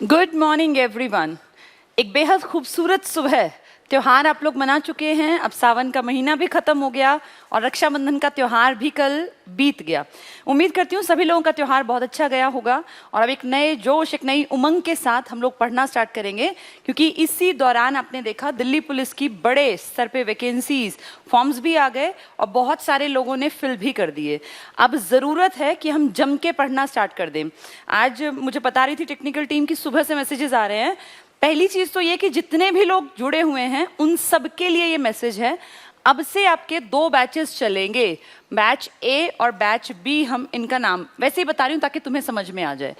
Good morning everyone. एक बेहद खूबसूरत सुबह। त्योहार आप लोग मना चुके हैं, अब सावन का महीना भी खत्म हो गया और रक्षाबंधन का त्योहार भी कल बीत गया। उम्मीद करती हूँ सभी लोगों का त्योहार बहुत अच्छा गया होगा और अब एक नए जोश, एक नई उमंग के साथ हम लोग पढ़ना स्टार्ट करेंगे, क्योंकि इसी दौरान आपने देखा दिल्ली पुलिस की बड़े स्तर पे वैकेंसीज, फॉर्म्स भी आ गए और बहुत सारे लोगों ने फिल भी कर दिए। अब ज़रूरत है कि हम जम के पढ़ना स्टार्ट कर दें। आज मुझे बता रही थी टेक्निकल टीम की सुबह से मैसेजेस आ रहे हैं। पहली चीज तो ये कि जितने भी लोग जुड़े हुए हैं उन सब के लिए ये मैसेज है, अब से आपके 2 बैचेस चलेंगे, बैच ए और बैच बी। हम इनका नाम वैसे ही बता रही हूँ ताकि तुम्हें समझ में आ जाए।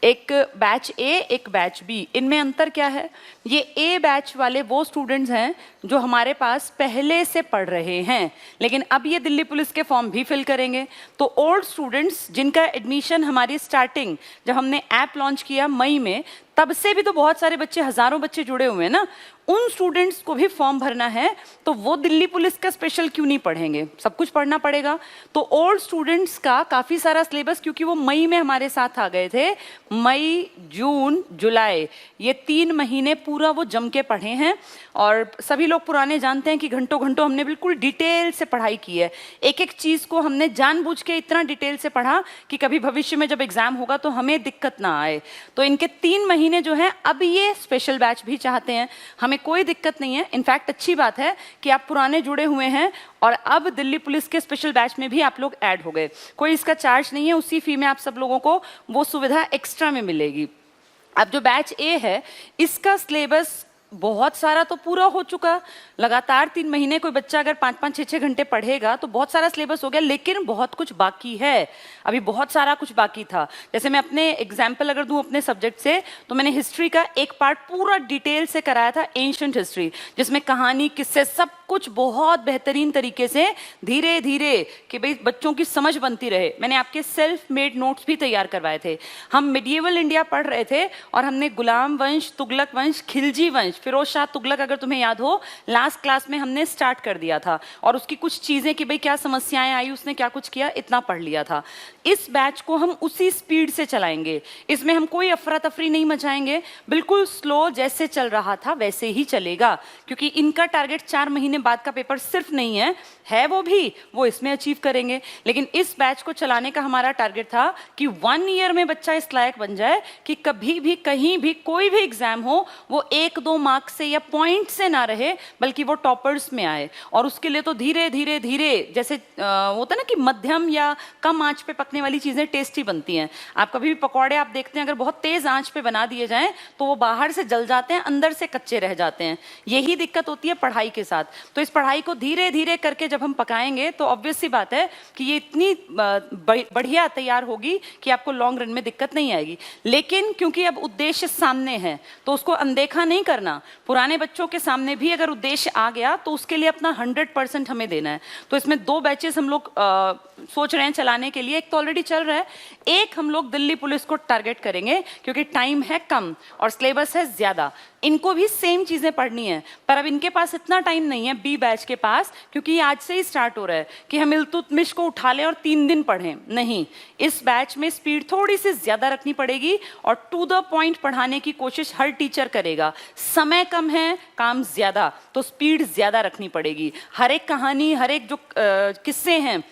एक बैच ए, एक बैच बी, इनमें अंतर क्या है? ये ए बैच वाले वो स्टूडेंट्स हैं जो हमारे पास पहले से पढ़ रहे हैं, लेकिन अब ये दिल्ली पुलिस के फॉर्म भी फिल करेंगे। तो ओल्ड स्टूडेंट्स जिनका एडमिशन हमारी स्टार्टिंग जब हमने ऐप लॉन्च किया मई में, तब से भी तो बहुत सारे बच्चे, हजारों बच्चे जुड़े हुए हैं ना, उन स्टूडेंट्स को भी फॉर्म भरना है। तो वो दिल्ली पुलिस का स्पेशल क्यों नहीं पढ़ेंगे, सब कुछ पढ़ना पड़ेगा। तो ओल्ड स्टूडेंट्स का काफी सारा सिलेबस, क्योंकि वो मई में हमारे साथ आ गए थे, मई, जून, जुलाई, ये 3 महीने पूरा वो जम के पढ़े हैं। और सभी लोग पुराने जानते हैं कि घंटों घंटों हमने बिल्कुल डिटेल से पढ़ाई की है। एक एक चीज को हमने जानबूझ के इतना डिटेल से पढ़ा कि कभी भविष्य में जब एग्जाम होगा तो हमें दिक्कत ना आए। तो इनके 3 महीने जो है, अब ये स्पेशल बैच भी चाहते हैं, हमें कोई दिक्कत नहीं है। इनफैक्ट अच्छी बात है कि आप पुराने जुड़े हुए हैं और अब दिल्ली पुलिस के स्पेशल बैच में भी आप लोग ऐड हो गए। कोई इसका चार्ज नहीं है, उसी फी में आप सब लोगों को वो सुविधा एक्स्ट्रा में मिलेगी। अब जो बैच ए है, इसका सिलेबस बहुत सारा तो पूरा हो चुका। लगातार 3 महीने कोई बच्चा अगर 5-5, 6-6 घंटे पढ़ेगा तो बहुत सारा सिलेबस हो गया, लेकिन बहुत कुछ बाकी है। अभी बहुत सारा कुछ बाकी था। जैसे मैं अपने एग्जाम्पल अगर दूं अपने सब्जेक्ट से, तो मैंने हिस्ट्री का एक पार्ट पूरा डिटेल से कराया था, एंशिएंट हिस्ट्री, जिसमें कहानी, किस्से, सब कुछ बहुत बेहतरीन तरीके से धीरे धीरे कि भाई बच्चों की समझ बनती रहे। मैंने आपके सेल्फ मेड नोट्स भी तैयार करवाए थे। हम मिडिएवल इंडिया पढ़ रहे थे और हमने गुलाम वंश, तुगलक वंश, खिलजी वंश, फिरोज शाह तुगलक, अगर तुम्हें याद हो, लास्ट क्लास में हमने स्टार्ट कर दिया था। और उसकी कुछ चीजें कि भाई क्या समस्याएं आई, उसने क्या कुछ किया, इतना पढ़ लिया था। इस बैच को हम उसी स्पीड से चलाएंगे। इसमें हम कोई अफरा तफरी नहीं मचाएंगे, बिल्कुल स्लो जैसे चल रहा था वैसे ही चलेगा। क्योंकि इनका टारगेट 4 महीने बाद का पेपर सिर्फ नहीं है वो भी, वो इसमें अचीव करेंगे। लेकिन इस बैच को चलाने का हमारा टारगेट था कि 1 ईयर में बच्चा इस लायक बन जाए कि कभी भी कहीं भी कोई भी एग्जाम हो वो 1-2 मार्क्स से या पॉइंट से ना रहे, बल्कि वो टॉपर्स में आए। और उसके लिए तो धीरे धीरे धीरे, जैसे होता है ना कि मध्यम या कम आंच पे पकने वाली चीजें टेस्टी बनती हैं। आप कभी भी पकौड़े आप देखते हैं, अगर बहुत तेज आंच पे बना दिए जाएं तो वो बाहर से जल जाते हैं, अंदर से कच्चे रह जाते हैं। यही दिक्कत होती है पढ़ाई के साथ। तो इस पढ़ाई को धीरे धीरे करके जब हम पकाएंगे तो ऑब्वियस सी बात है कि ये इतनी बढ़िया तैयार होगी कि आपको लॉन्ग रन में दिक्कत नहीं आएगी। लेकिन क्योंकि अब उद्देश्य सामने है तो उसको अनदेखा नहीं करना। पुराने बच्चों के सामने भी अगर उद्देश्य आ गया तो उसके लिए अपना 100% हमें देना है। तो इसमें 2 बैचेस हम लोग सोच रहे हैं चलाने के लिए। एक तो ऑलरेडी चल रहा है, एक हम लोग दिल्ली पुलिस को टारगेट करेंगे क्योंकि टाइम है कम और सिलेबस है ज्यादा। इनको भी सेम चीजें पढ़नी है, पर अब इनके पास इतना टाइम नहीं है बी बैच के पास, क्योंकि आज से ही स्टार्ट हो रहा है कि हम इल्तुतमिश को उठा लें और 3 दिन पढ़ें। नहीं, इस बैच में स्पीड थोड़ी सी ज्यादा रखनी पड़ेगी और टू द पॉइंट पढ़ाने की कोशिश हर टीचर करेगा। समय कम है, काम ज्यादा, तो स्पीड ज्यादा रखनी पड़ेगी। हर एक कहानी, हर एक जो किस्से हैं,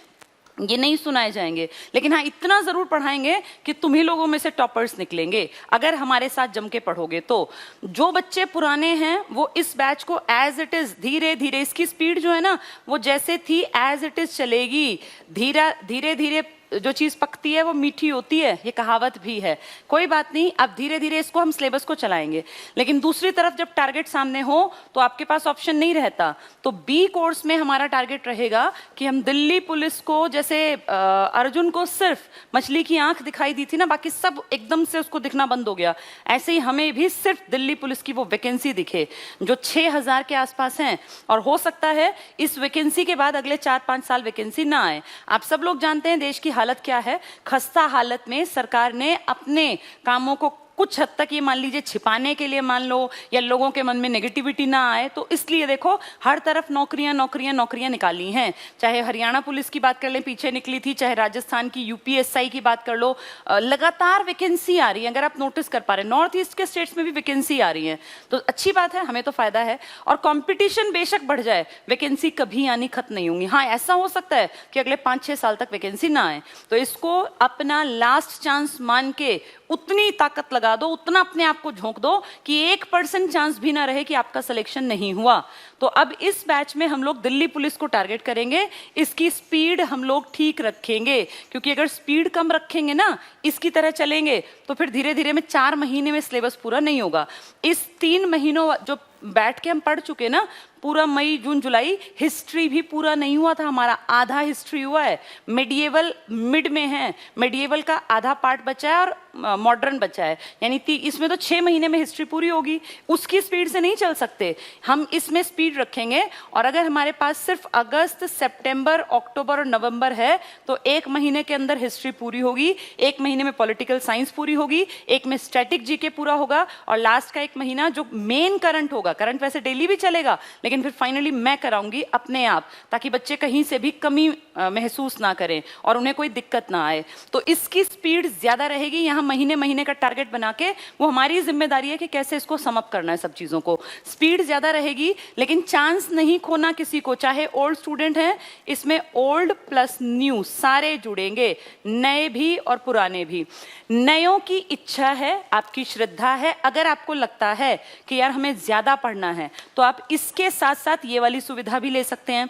ये नहीं सुनाए जाएंगे, लेकिन हाँ इतना जरूर पढ़ाएंगे कि तुम ही लोगों में से टॉपर्स निकलेंगे अगर हमारे साथ जम के पढ़ोगे। तो जो बच्चे पुराने हैं वो इस बैच को एज इट इज धीरे धीरे, इसकी स्पीड जो है ना वो जैसे थी एज इट इज चलेगी। धीरे धीरे जो चीज पकती है वो मीठी होती है, ये कहावत भी है। कोई बात नहीं, अब धीरे धीरे इसको हम सिलेबस को चलाएंगे। लेकिन दूसरी तरफ जब टारगेट सामने हो तो आपके पास ऑप्शन नहीं रहता। तो बी कोर्स में हमारा टारगेट रहेगा कि हम दिल्ली पुलिस को, जैसे अर्जुन को सिर्फ मछली की आंख दिखाई दी थी ना, बाकी सब एकदम से उसको दिखना बंद हो गया, ऐसे ही हमें भी सिर्फ दिल्ली पुलिस की वो वैकेंसी दिखे जो 6000 के आसपास हैं। और हो सकता है इस वैकेंसी के बाद अगले 4-5 साल वैकेंसी ना आए। आप सब लोग जानते हैं देश की हालत क्या है। खस्ता हालत में सरकार ने अपने कामों को कुछ हद तक ये मान लीजिए छिपाने के लिए मान लो, या लोगों के मन में नेगेटिविटी ना आए, तो इसलिए देखो हर तरफ नौकरियां नौकरियां नौकरियां निकाली हैं। चाहे हरियाणा पुलिस की बात कर लें, पीछे निकली थी, चाहे राजस्थान की यूपीएसआई की बात कर लो, लगातार वैकेंसी आ रही है। अगर आप नोटिस कर पा रहे हैं, नॉर्थ ईस्ट के स्टेट्स में भी वैकेंसी आ रही है, तो अच्छी बात है, हमें तो फायदा है। और कंपटीशन बेशक बढ़ जाए, वैकेंसी कभी आनी खत्म नहीं होंगी। हाँ, ऐसा हो सकता है कि अगले 5-6 साल तक वैकेंसी ना आए, तो इसको अपना लास्ट चांस मान के उतनी ताकत लगा दो, उतना अपने आप को झोंक दो कि 1% चांस भी ना रहे कि आपका सिलेक्शन नहीं हुआ। तो अब इस बैच में हम लोग दिल्ली पुलिस को टारगेट करेंगे, इसकी स्पीड हम लोग ठीक रखेंगे, क्योंकि अगर स्पीड कम रखेंगे ना, इसकी तरह चलेंगे, तो फिर धीरे धीरे में 4 महीने में सिलेबस पूरा नहीं होगा। इस 3 महीनों जो बैठ के हम पढ़ चुके ना, पूरा मई जून जुलाई, हिस्ट्री भी पूरा नहीं हुआ था हमारा, आधा हिस्ट्री हुआ है। मेडिएवल मिड में है, मेडिएवल का आधा पार्ट बचा है और मॉडर्न बचा है, यानी इसमें तो 6 महीने में हिस्ट्री पूरी होगी। उसकी स्पीड से नहीं चल सकते, हम इसमें स्पीड रखेंगे। और अगर हमारे पास सिर्फ अगस्त, सितंबर, अक्टूबर और नवंबर है, तो 1 महीने के अंदर हिस्ट्री पूरी होगी, 1 महीने में पॉलिटिकल साइंस पूरी होगी, 1 में स्टैटिक जीके पूरा होगा, और लास्ट का 1 महीना जो मेन करंट होगा, करंट वैसे डेली भी चलेगा, लेकिन फिर फाइनली मैं कराऊंगी अपने आप, ताकि बच्चे कहीं से भी कमी महसूस ना करें और उन्हें कोई दिक्कत ना आए। तो इसकी स्पीड ज्यादा रहेगी। यहाँ महीने महीने का टारगेट बना के, वो हमारी जिम्मेदारी है कि कैसे इसको समअप करना है सब चीजों को। स्पीड ज्यादा रहेगी, लेकिन चांस नहीं खोना किसी को। चाहे ओल्ड स्टूडेंट हैं, इसमें ओल्ड प्लस न्यू सारे जुड़ेंगे, नए भी और पुराने भी। नयों की इच्छा है, आपकी श्रद्धा है, अगर आपको लगता है कि यार हमें ज्यादा पढ़ना है, तो आप इसके साथ साथ ये वाली सुविधा भी ले सकते हैं।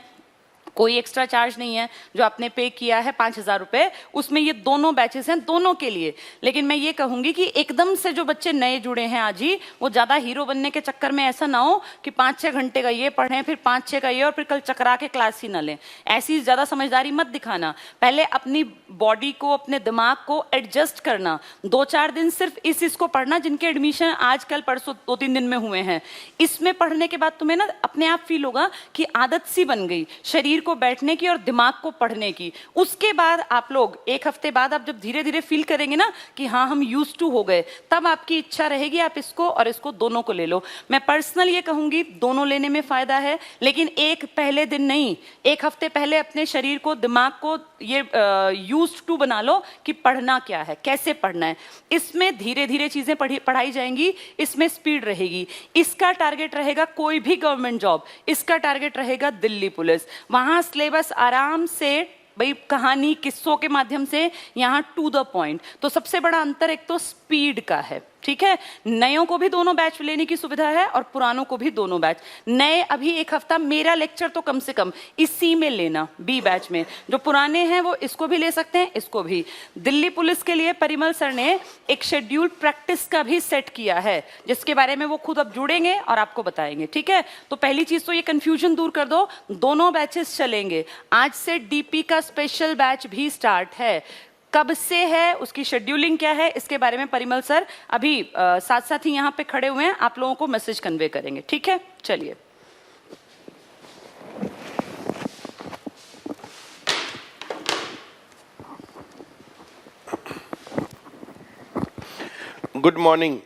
कोई एक्स्ट्रा चार्ज नहीं है, जो आपने पे किया है 5,000 रुपए, उसमें ये दोनों बैचेस हैं, दोनों के लिए। लेकिन मैं ये कहूंगी कि एकदम से जो बच्चे नए जुड़े हैं आज ही, वो ज्यादा हीरो बनने के चक्कर में ऐसा ना हो कि 5-6 घंटे का ये पढ़ें, फिर 5-6 का ये, और फिर कल चकरा के क्लास ही ना लें। ऐसी ज्यादा समझदारी मत दिखाना। पहले अपनी बॉडी को, अपने दिमाग को एडजस्ट करना। 2-4 दिन सिर्फ इसको पढ़ना, जिनके एडमिशन आज कल परसों 2-3 दिन में हुए हैं। इसमें पढ़ने के बाद तुम्हें ना अपने आप फील होगा कि आदत सी बन गई शरीर को बैठने की और दिमाग को पढ़ने की। उसके बाद आप लोग 1 हफ्ते बाद आप जब धीरे धीरे फील करेंगे ना कि हाँ हम यूज्ड टू हो गए, तब आपकी इच्छा रहेगी आप इसको और इसको दोनों को ले लो। मैं पर्सनल ये कहूंगी दोनों लेने में फायदा है, लेकिन एक पहले दिन नहीं, 1 हफ्ते पहले अपने शरीर को, दिमाग को ये यूज्ड टू बना लो कि पढ़ना क्या है, कैसे पढ़ना है। इसमें धीरे धीरे चीजें पढ़ाई जाएंगी, इसमें स्पीड रहेगी। इसका टारगेट रहेगा कोई भी गवर्नमेंट जॉब, इसका टारगेट रहेगा दिल्ली पुलिस। वहां सिलेबस आराम से भाई कहानी किस्सों के माध्यम से, यहाँ टू द पॉइंट। तो सबसे बड़ा अंतर एक तो स्पीड का है, ठीक है। नयों को भी दोनों बैच लेने की सुविधा है और पुरानों को भी दोनों बैच। नए अभी 1 हफ्ता मेरा लेक्चर तो कम से कम इसी में लेना, बी बैच में। जो पुराने हैं वो इसको भी ले सकते हैं, इसको भी। दिल्ली पुलिस के लिए परिमल सर ने एक शेड्यूल प्रैक्टिस का भी सेट किया है, जिसके बारे में वो खुद अब जुड़ेंगे और आपको बताएंगे, ठीक है। तो पहली चीज तो ये कंफ्यूजन दूर कर दो, दोनों बैचेस चलेंगे। आज से डीपी का स्पेशल बैच भी स्टार्ट है। कब से है, उसकी शेड्यूलिंग क्या है, इसके बारे में परिमल सर अभी साथ साथ ही यहाँ पे खड़े हुए हैं, आप लोगों को मैसेज कन्वे करेंगे, ठीक है। चलिए, गुड मॉर्निंग।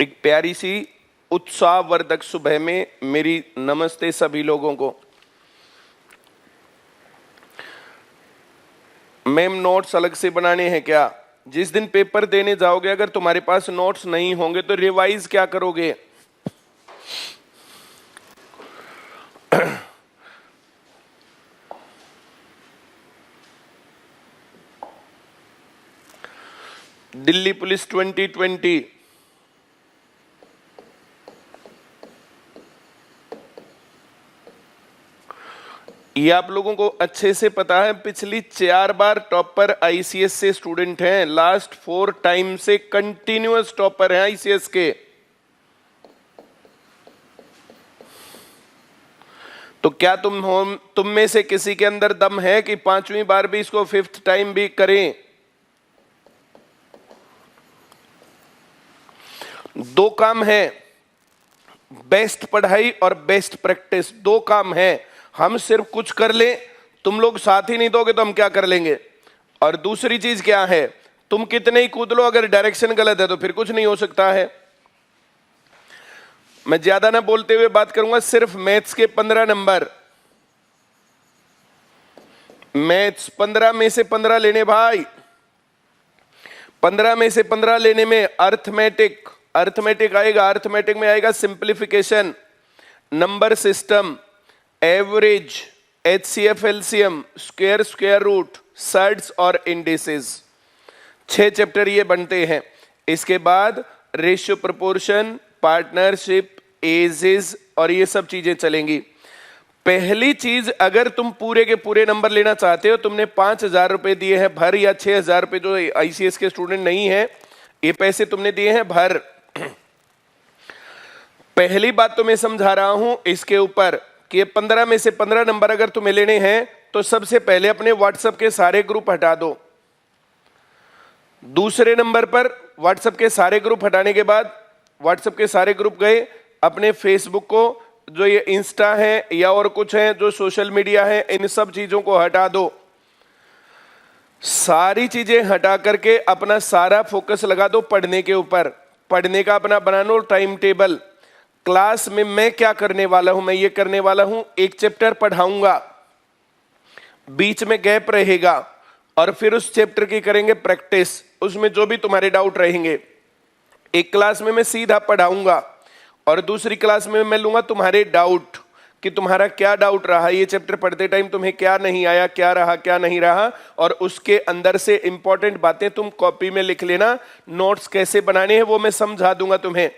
एक प्यारी सी उत्साहवर्धक सुबह में मेरी नमस्ते सभी लोगों को। मैम नोट्स अलग से बनाने हैं क्या? जिस दिन पेपर देने जाओगे अगर तुम्हारे पास नोट्स नहीं होंगे तो रिवाइज क्या करोगे? दिल्ली पुलिस 2020 ये आप लोगों को अच्छे से पता है, पिछली 4 बार टॉपर आईसीएस से स्टूडेंट हैं। लास्ट 4 टाइम से कंटिन्यूअस टॉपर हैं आईसीएस के। तो क्या तुम में से किसी के अंदर दम है कि 5वीं बार भी इसको 5th टाइम भी करें? 2 काम है, बेस्ट पढ़ाई और बेस्ट प्रैक्टिस। 2 काम है। हम सिर्फ कुछ कर ले, तुम लोग साथ ही नहीं दोगे तो हम क्या कर लेंगे? और दूसरी चीज क्या है? तुम कितने ही कूद लो, अगर डायरेक्शन गलत है तो फिर कुछ नहीं हो सकता है। मैं ज्यादा ना बोलते हुए बात करूंगा, सिर्फ मैथ्स के 15 नंबर, मैथ्स 15 में से 15 लेने भाई, 15 में से 15 लेने में अर्थमेटिक आएगा, अर्थमेटिक में आएगा simplification, number system, average, HCF LCM, square root, surds और इंडिसेस। 6 चैप्टर ये बनते हैं। इसके बाद रेशियो, प्रोपोर्शन, पार्टनरशिप, एजेस और ये सब चीजें चलेंगी। पहली चीज, अगर तुम पूरे के पूरे नंबर लेना चाहते हो, तुमने 5,000 रुपए दिए हैं भर, या 6,000 रुपए जो ICS के स्टूडेंट नहीं है, ये पैसे तुमने दिए हैं भर। पहली बात तो मैं समझा रहा हूं इसके ऊपर कि 15 में से 15 नंबर अगर तुम्हें लेने हैं तो सबसे पहले अपने व्हाट्सएप के सारे ग्रुप हटा दो। दूसरे नंबर पर व्हाट्सएप के सारे ग्रुप हटाने के बाद, व्हाट्सएप के सारे ग्रुप गए, अपने फेसबुक को, जो ये इंस्टा है या और कुछ है जो सोशल मीडिया है, इन सब चीजों को हटा दो। सारी चीजें हटा करके अपना सारा फोकस लगा दो पढ़ने के ऊपर। पढ़ने का अपना बना लो टाइम टेबल। क्लास में मैं क्या करने वाला हूं, मैं ये करने वाला हूं, एक चैप्टर पढ़ाऊंगा, बीच में गैप रहेगा और फिर उस चैप्टर की करेंगे प्रैक्टिस, उसमें जो भी तुम्हारे डाउट रहेंगे। एक क्लास में मैं सीधा पढ़ाऊंगा और दूसरी क्लास में मैं लूंगा तुम्हारे डाउट, कि तुम्हारा क्या डाउट रहा, ये चैप्टर पढ़ते टाइम तुम्हें क्या नहीं आया, क्या रहा क्या नहीं रहा, और उसके अंदर से इंपॉर्टेंट बातें तुम कॉपी में लिख लेना। नोट्स कैसे बनाने हैं वो मैं समझा दूंगा तुम्हें।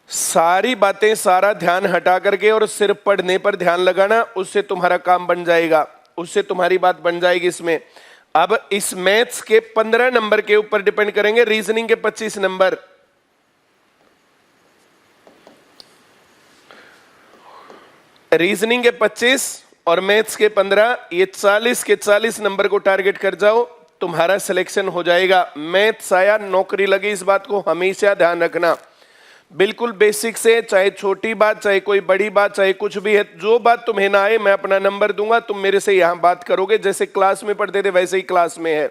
सारी बातें, सारा ध्यान हटा करके और सिर्फ पढ़ने पर ध्यान लगाना, उससे तुम्हारा काम बन जाएगा, उससे तुम्हारी बात बन जाएगी इसमें। अब इस मैथ्स के 15 नंबर के ऊपर डिपेंड करेंगे, रीजनिंग के 25 नंबर। रीजनिंग के 25 और मैथ्स के 15, ये 40 के 40 नंबर को टारगेट कर जाओ, तुम्हारा सिलेक्शन हो जाएगा। मैथ्स आया, नौकरी लगी, इस बात को हमेशा ध्यान रखना। बिल्कुल बेसिक से, चाहे छोटी बात, चाहे कोई बड़ी बात, चाहे कुछ भी है, जो बात तुम्हें ना आए, मैं अपना नंबर दूंगा, तुम मेरे से यहां बात करोगे, जैसे क्लास में पढ़ते थे वैसे ही क्लास में है।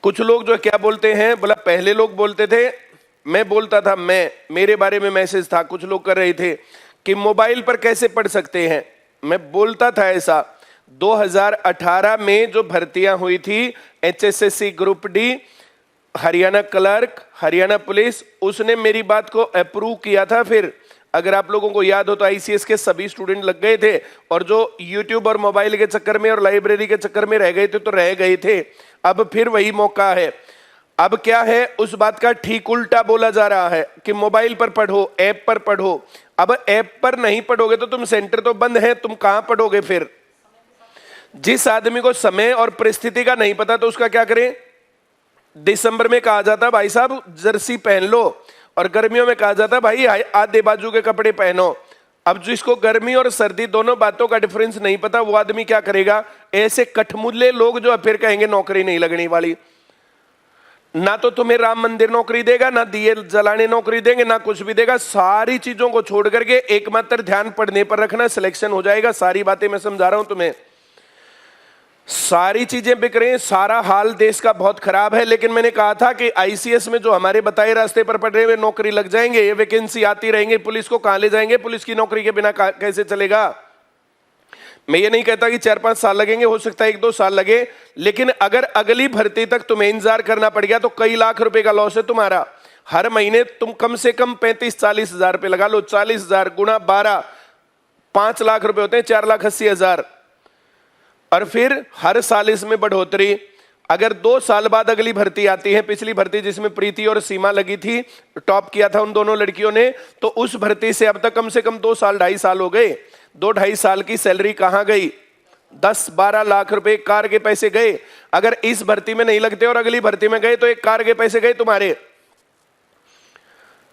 कुछ लोग जो क्या बोलते हैं, बोला पहले लोग बोलते थे, मैं बोलता था, मेरे बारे में मैसेज था, कुछ लोग कर रहे थे कि मोबाइल पर कैसे पढ़ सकते हैं। मैं बोलता था ऐसा। 2018 में जो भर्तियां हुई थी, HSSC group D, Haryana clerk, Haryana police, उसने मेरी बात को अप्रूव किया था। फिर अगर आप लोगों को याद हो तो ICS के सभी स्टूडेंट लग गए थे, और जो YouTube और मोबाइल के चक्कर में और लाइब्रेरी के चक्कर में रह गए थे तो रह गए थे। अब फिर वही मौका है। अब क्या है, उस बात का ठीक उल्टा बोला जा रहा है कि मोबाइल पर पढ़ो, ऐप पर पढ़ो। अब ऐप पर नहीं पढ़ोगे तो तुम, सेंटर तो बंद है, तुम कहां पढ़ोगे फिर? जिस आदमी को समय और परिस्थिति का नहीं पता तो उसका क्या करें? दिसंबर में कहा जाता भाई साहब जर्सी पहन लो, और गर्मियों में कहा जाता भाई आधे बाजू के कपड़े पहनो। अब जिसको गर्मी और सर्दी दोनों बातों का डिफरेंस नहीं पता, वो आदमी क्या करेगा? ऐसे कठमुल्ले लोग जो फिर कहेंगे नौकरी नहीं लगने वाली। ना तो तुम्हें राम मंदिर नौकरी देगा, ना दिए जलाने नौकरी देंगे, ना कुछ भी देगा। सारी चीजों को छोड़ करके एकमात्र ध्यान पढ़ने पर रखना, सिलेक्शन हो जाएगा। सारी बातें मैं समझा रहा हूं तुम्हें। सारी चीजें बिक रही हैं, सारा हाल देश का बहुत खराब है, लेकिन मैंने कहा था कि ICS में जो हमारे बताए रास्ते पर पढ़ रहे हैं नौकरी लग जाएंगे, ये वैकेंसी आती रहेंगे। पुलिस को कहां ले जाएंगे? पुलिस की नौकरी के बिना कैसे चलेगा? मैं ये नहीं कहता कि 4-5 साल लगेंगे, हो सकता है 1-2 साल लगे, लेकिन अगर अगली भर्ती तक तुम्हें इंतजार करना पड़ गया तो कई लाख रुपए का लॉस है तुम्हारा। हर महीने तुम कम से कम 35-40 हजार रुपए लगा लो, 40,000 गुणा 12, 5 लाख रुपए होते हैं, 4,80,000। और फिर हर साल इसमें बढ़ोतरी। अगर 2 साल बाद अगली भर्ती आती है, पिछली भर्ती जिसमें प्रीति और सीमा लगी थी, टॉप किया था उन दोनों लड़कियों ने, तो उस भर्ती से अब तक कम से कम 2 साल 2.5 साल हो गए। 2-2.5 साल की सैलरी कहां गई? 10-12 लाख रुपए कार के पैसे गए। अगर इस भर्ती में नहीं लगते और अगली भर्ती में गए तो एक कार के पैसे गए तुम्हारे।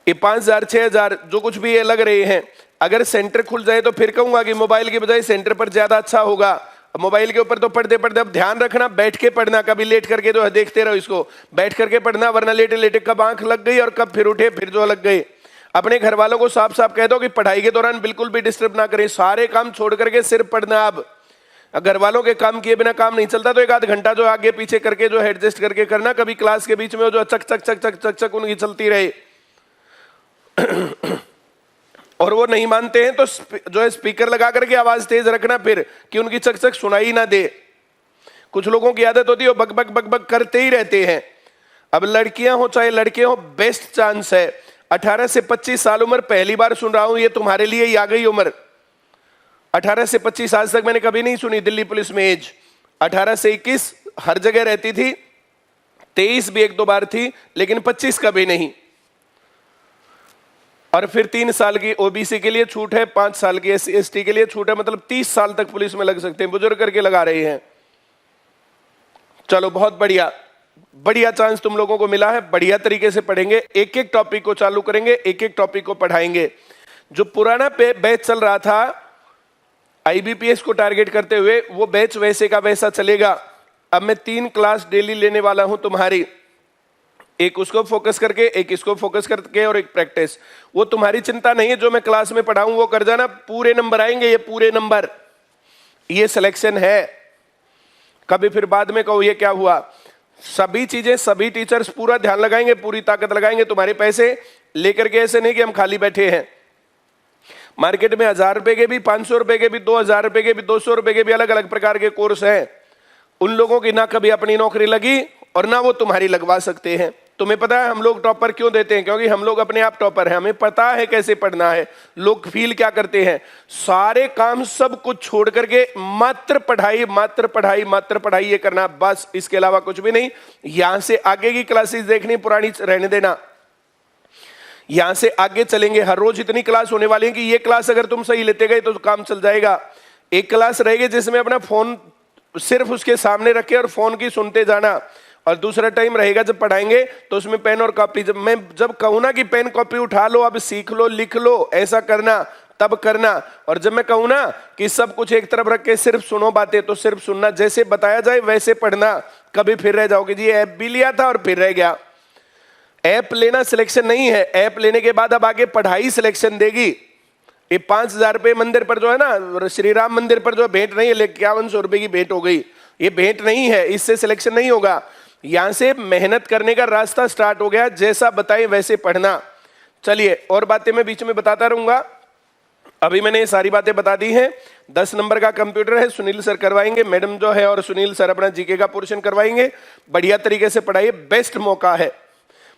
ये 5,000-6,000 जो कुछ भी ये लग रहे हैं, अगर सेंटर खुल जाए तो फिर कहूंगा कि मोबाइल की बजाय सेंटर पर ज्यादा अच्छा होगा। मोबाइल के ऊपर तो पढ़ते पढ़ते अब ध्यान रखना, बैठ के पढ़ना, कभी लेट करके जो है देखते रहो इसको, बैठ करके पढ़ना, वरना लेटे लेटे कब आंख लग गई और कब फिर उठे फिर जो लग गए। अपने घर वालों को साफ साफ कह दो कि पढ़ाई के दौरान बिल्कुल भी डिस्टर्ब ना करें, सारे काम छोड़ करके सिर्फ पढ़ना। अब घर वालों के काम किए बिना काम नहीं चलता, तो एक आध घंटा जो आगे पीछे करके जो एडजस्ट करके करना, कभी क्लास के बीच में जो चक चक चक चक चक चक उनकी चलती रहे। और वो नहीं मानते हैं तो जो है स्पीकर लगा करके आवाज तेज रखना फिर, कि उनकी चक चक सुनाई ना दे। कुछ लोगों की आदत होती है वो बक बक बक बक करते ही रहते हैं। अब लड़कियां हो चाहे लड़के हो, बेस्ट चांस है। 18 से 25 साल उम्र, पहली बार सुन रहा हूं, ये तुम्हारे लिए ही आ गई उम्र। 18 से 25 आज तक मैंने कभी नहीं सुनी दिल्ली पुलिस में एज। 18 से 21 हर जगह रहती थी, 23 भी एक दो बार थी, लेकिन 25 कभी नहीं। और फिर 3 साल की ओबीसी के लिए छूट है, 5 साल की SC/ST के लिए छूट है, मतलब 30 साल तक पुलिस में लग सकते हैं। बुजुर्ग करके लगा रहे हैं। चलो बहुत बढ़िया, बढ़िया चांस तुम लोगों को मिला है। बढ़िया तरीके से पढ़ेंगे, एक एक टॉपिक को चालू करेंगे, एक एक टॉपिक को पढ़ाएंगे। जो पुराना बैच चल रहा था IBPS को टारगेट करते हुए, वो बैच वैसे का वैसा चलेगा। अब मैं 3 क्लास डेली लेने वाला हूं तुम्हारी, एक उसको फोकस करके, एक इसको फोकस करके, और एक प्रैक्टिस। वो तुम्हारी चिंता नहीं है, जो मैं क्लास में पढ़ाऊं वो कर जाना, पूरे नंबर आएंगे, ये पूरे नंबर। ये सिलेक्शन है, कभी फिर बाद में कहो ये क्या हुआ। सभी चीजें, सभी टीचर्स पूरा ध्यान लगाएंगे, पूरी ताकत लगाएंगे। तुम्हारे पैसे लेकर के ऐसे नहीं कि हम खाली बैठे हैं। मार्केट में 1000 रुपए के भी, 500 रुपए के भी, 2000 रुपए के भी, 200 रुपए के भी अलग अलग प्रकार के कोर्स हैं। उन लोगों की ना कभी अपनी नौकरी लगी और ना वो तुम्हारी लगवा सकते हैं। तुम्हें पता है हम लोग टॉपर क्यों देते हैं? क्योंकि हम लोग अपने आप टॉपर हैं, हमें पता है कैसे पढ़ना है। लोग फील क्या करते हैं, सारे काम सब कुछ छोड़ करके मात्र पढ़ाई, मात्र पढ़ाई, मात्र पढ़ाई ये करना, बस, इसके अलावा कुछ भी नहीं। यहां से आगे की क्लासेस देखनी, पुरानी रहने देना। यहां से आगे चलेंगे, हर रोज इतनी क्लास होने वाली है कि ये क्लास अगर तुम सही लेते गए तो काम चल जाएगा। एक क्लास रहेगी जिसमें अपना फोन सिर्फ उसके सामने रखे और फोन की सुनते जाना, और दूसरा टाइम रहेगा जब पढ़ाएंगे तो उसमें पेन और कॉपी। जब कहूं ना कि पेन कॉपी उठा लो, अब सीख लो, लिख लो, ऐसा करना, तब करना। और जब मैं कहूं ना कि सब कुछ एक तरफ रख के सिर्फ सुनो बातें, तो सिर्फ सुनना, जैसे बताया जाए वैसे पढ़ना। कभी फिर रह जाओगे जी ऐप भी लिया था और फिर रह गया। ऐप लेना सिलेक्शन नहीं है, ऐप लेने के बाद अब आगे पढ़ाई सिलेक्शन देगी। ये 5000 रुपए मंदिर पर जो है ना, श्री राम मंदिर पर जो भेंट नहीं है, 5100 रुपए की भेंट हो गई, ये भेंट नहीं है, इससे सिलेक्शन नहीं होगा। यहां से मेहनत करने का रास्ता स्टार्ट हो गया, जैसा बताएं वैसे पढ़ना। चलिए, और बातें मैं बीच में बताता रहूंगा। अभी मैंने ये सारी बातें बता दी हैं। 10 नंबर का कंप्यूटर है, सुनील सर करवाएंगे, मैडम जो है और सुनील सर अपना जीके का पोर्शन करवाएंगे। बढ़िया तरीके से पढ़ाइए, बेस्ट मौका है।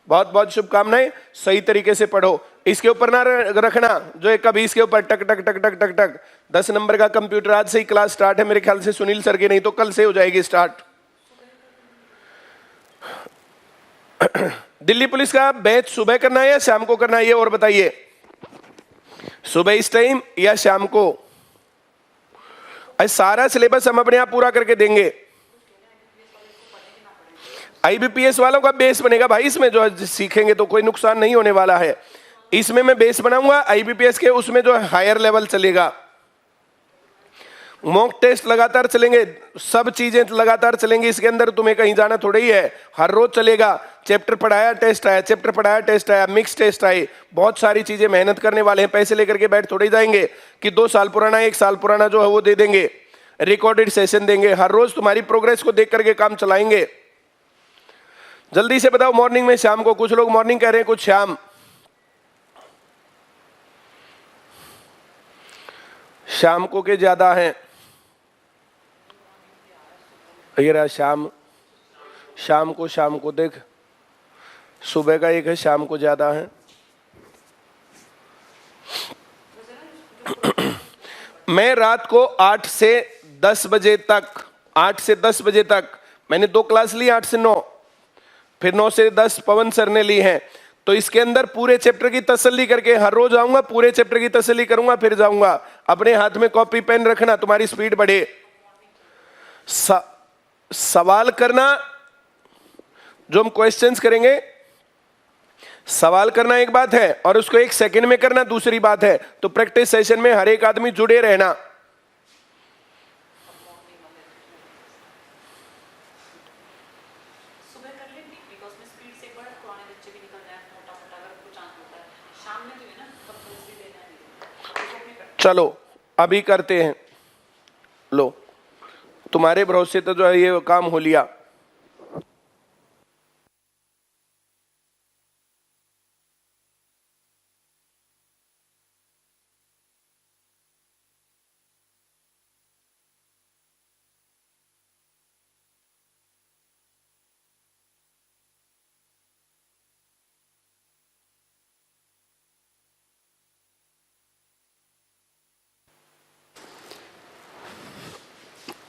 बहुत बहुत शुभकामनाएं, सही तरीके से पढ़ो। इसके ऊपर ना रखना जो है कभी इसके ऊपर टक टक टक टक टक टक। 10 नंबर का कंप्यूटर आज से ही क्लास स्टार्ट है मेरे ख्याल से सुनील सर की, नहीं तो कल से हो जाएगी स्टार्ट। दिल्ली पुलिस का बैच सुबह करना है या शाम को करना है, ये और बताइए। सुबह इस टाइम या शाम को? सारा सिलेबस हम अपने आप पूरा करके देंगे। IBPS वालों का बेस बनेगा भाई, इसमें जो सीखेंगे तो कोई नुकसान नहीं होने वाला है। इसमें मैं बेस बनाऊंगा IBPS के, उसमें जो हायर लेवल चलेगा। मॉक टेस्ट लगातार चलेंगे, सब चीजें लगातार चलेंगी इसके अंदर, तुम्हें कहीं जाना थोड़ा ही है, हर रोज चलेगा। चैप्टर पढ़ाया टेस्ट आया, चैप्टर पढ़ाया टेस्ट आया, मिक्स टेस्ट आए, बहुत सारी चीजें मेहनत करने वाले हैं। पैसे लेकर के बैठ थोड़े ही जाएंगे कि 2 साल पुराना 1 साल पुराना जो है वो दे देंगे, रिकॉर्डेड सेशन देंगे। हर रोज तुम्हारी प्रोग्रेस को देख करके काम चलाएंगे। जल्दी से बताओ, मॉर्निंग में शाम को? कुछ लोग मॉर्निंग कह रहे हैं, कुछ शाम। शाम को के ज्यादा हैं। ये शाम को देख, सुबह का एक है, शाम को ज्यादा है। मैं रात को 8 से 10 बजे तक मैंने 2 क्लास ली, 8 से 9, फिर 9 से 10 पवन सर ने ली है। तो इसके अंदर पूरे चैप्टर की तसल्ली करके हर रोज आऊंगा, पूरे चैप्टर की तसल्ली करूंगा, फिर जाऊंगा। अपने हाथ में कॉपी पेन रखना, तुम्हारी स्पीड बढ़े। सवाल करना, जो हम क्वेश्चंस करेंगे, सवाल करना एक बात है और उसको 1 सेकंड में करना दूसरी बात है। तो प्रैक्टिस सेशन में हर एक आदमी जुड़े रहना। चलो अभी करते हैं। लो तुम्हारे भरोसे तो जो है ये काम हो लिया।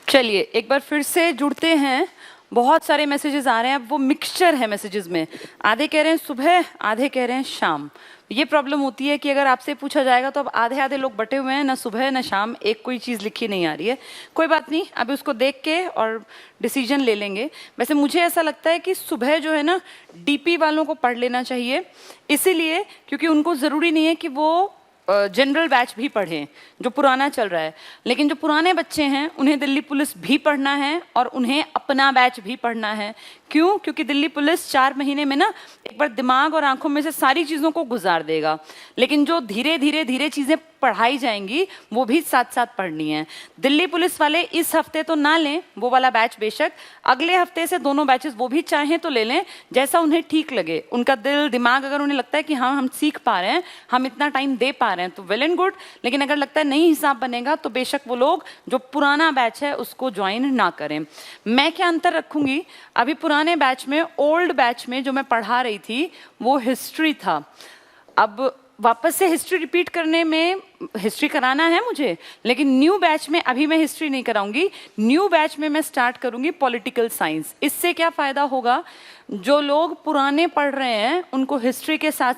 चलिए एक बार फिर से जुड़ते हैं। बहुत सारे मैसेजेस आ रहे हैं, अब वो मिक्सचर है मैसेजेस में। आधे कह रहे हैं सुबह, आधे कह रहे हैं शाम। ये प्रॉब्लम होती है कि अगर आपसे पूछा जाएगा तो अब आधे आधे लोग बटे हुए हैं, ना सुबह ना शाम, एक कोई चीज़ लिखी नहीं आ रही है। कोई बात नहीं, अभी उसको देख के और डिसीजन ले लेंगे। वैसे मुझे ऐसा लगता है कि सुबह जो है ना डीपी वालों को पढ़ लेना चाहिए, इसीलिए क्योंकि उनको ज़रूरी नहीं है कि वो जनरल बैच भी पढ़ें जो पुराना चल रहा है, लेकिन जो पुराने बच्चे हैं उन्हें दिल्ली पुलिस भी पढ़ना है और उन्हें अपना बैच भी पढ़ना है। क्यों? क्योंकि दिल्ली पुलिस 4 महीने में ना एक बार दिमाग और आंखों में से सारी चीज़ों को गुजार देगा, लेकिन जो धीरे धीरे धीरे चीज़ें पढ़ाई जाएंगी वो भी साथ साथ पढ़नी है। दिल्ली पुलिस वाले इस हफ्ते तो ना लें वो वाला बैच, बेशक अगले हफ्ते से दोनों बैचेस वो भी चाहें तो ले लें, जैसा उन्हें ठीक लगे। उनका दिल दिमाग अगर उन्हें लगता है कि हाँ हम सीख पा रहे हैं, हम इतना टाइम दे पा रहे हैं तो वेल एंड गुड, लेकिन अगर लगता है नहीं हिसाब बनेगा तो बेशक वो लोग जो पुराना बैच है उसको ज्वाइन ना करें। मैं क्या अंतर रखूंगी, अभी पुराने बैच में, ओल्ड बैच में जो मैं पढ़ा रही थी वो हिस्ट्री था। अब वापस से हिस्ट्री रिपीट करने में हिस्ट्री कराना है मुझे, लेकिन न्यू बैच में अभी मैं हिस्ट्री नहीं कराऊंगी। न्यू बैच में मैं स्टार्ट करूंगी पॉलिटिकल साइंस। इससे क्या फायदा होगा, जो लोग पुराने पढ़ रहे हैं उनको हिस्ट्री के साथ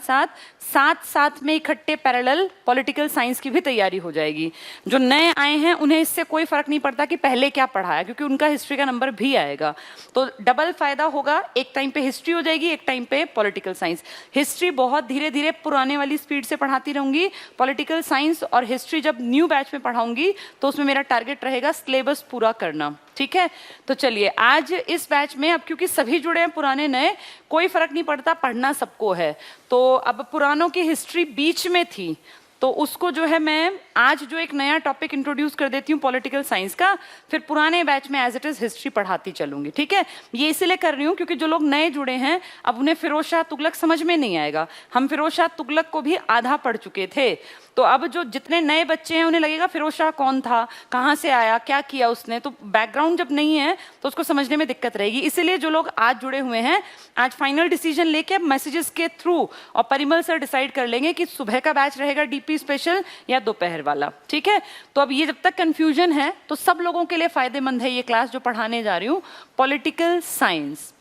साथ साथ में इकट्ठे पैरेलल पॉलिटिकल साइंस की भी तैयारी हो जाएगी। जो नए आए हैं उन्हें इससे कोई फर्क नहीं पड़ता कि पहले क्या पढ़ा है, क्योंकि उनका हिस्ट्री का नंबर भी आएगा। तो डबल फायदा होगा, एक टाइम पे हिस्ट्री हो जाएगी, एक टाइम पे पॉलिटिकल साइंस। हिस्ट्री बहुत धीरे धीरे पुराने वाली स्पीड से पढ़ाती रहूंगी, पॉलिटिकल साइंस और हिस्ट्री जब न्यू बैच में पढ़ाऊंगी तो उसमें मेरा टारगेट रहेगा सिलेबस पूरा करना। ठीक है, तो चलिए आज इस बैच में, अब क्योंकि सभी जुड़े हैं पुराने नए, कोई फर्क नहीं पड़ता, पढ़ना सबको है। तो अब पुरानों की हिस्ट्री बीच में थी तो उसको जो है मैं आज जो एक नया टॉपिक इंट्रोड्यूस कर देती हूँ पॉलिटिकल साइंस का, फिर पुराने बैच में एज इट इज हिस्ट्री पढ़ाती चलूंगी। ठीक है, ये इसलिए कर रही हूँ क्योंकि जो लोग नए जुड़े हैं अब उन्हें फिरोज शाह तुगलक समझ में नहीं आएगा। हम फिरोज शाह तुगलक को भी आधा पढ़ चुके थे, तो अब जो जितने नए बच्चे हैं उन्हें लगेगा फिरोज शाह कौन था, कहाँ से आया, क्या किया उसने, तो बैकग्राउंड जब नहीं है तो उसको समझने में दिक्कत रहेगी। इसीलिए जो लोग आज जुड़े हुए हैं, आज फाइनल डिसीजन लेके मैसेजेस के थ्रू और परिमल सर डिसाइड कर लेंगे कि सुबह का बैच रहेगा डीपी स्पेशल या दोपहर वाला। ठीक है, तो अब ये जब तक कंफ्यूजन है तो सब लोगों के लिए फायदेमंद है ये क्लास जो पढ़ाने जा रही हूँ, पॉलिटिकल साइंस।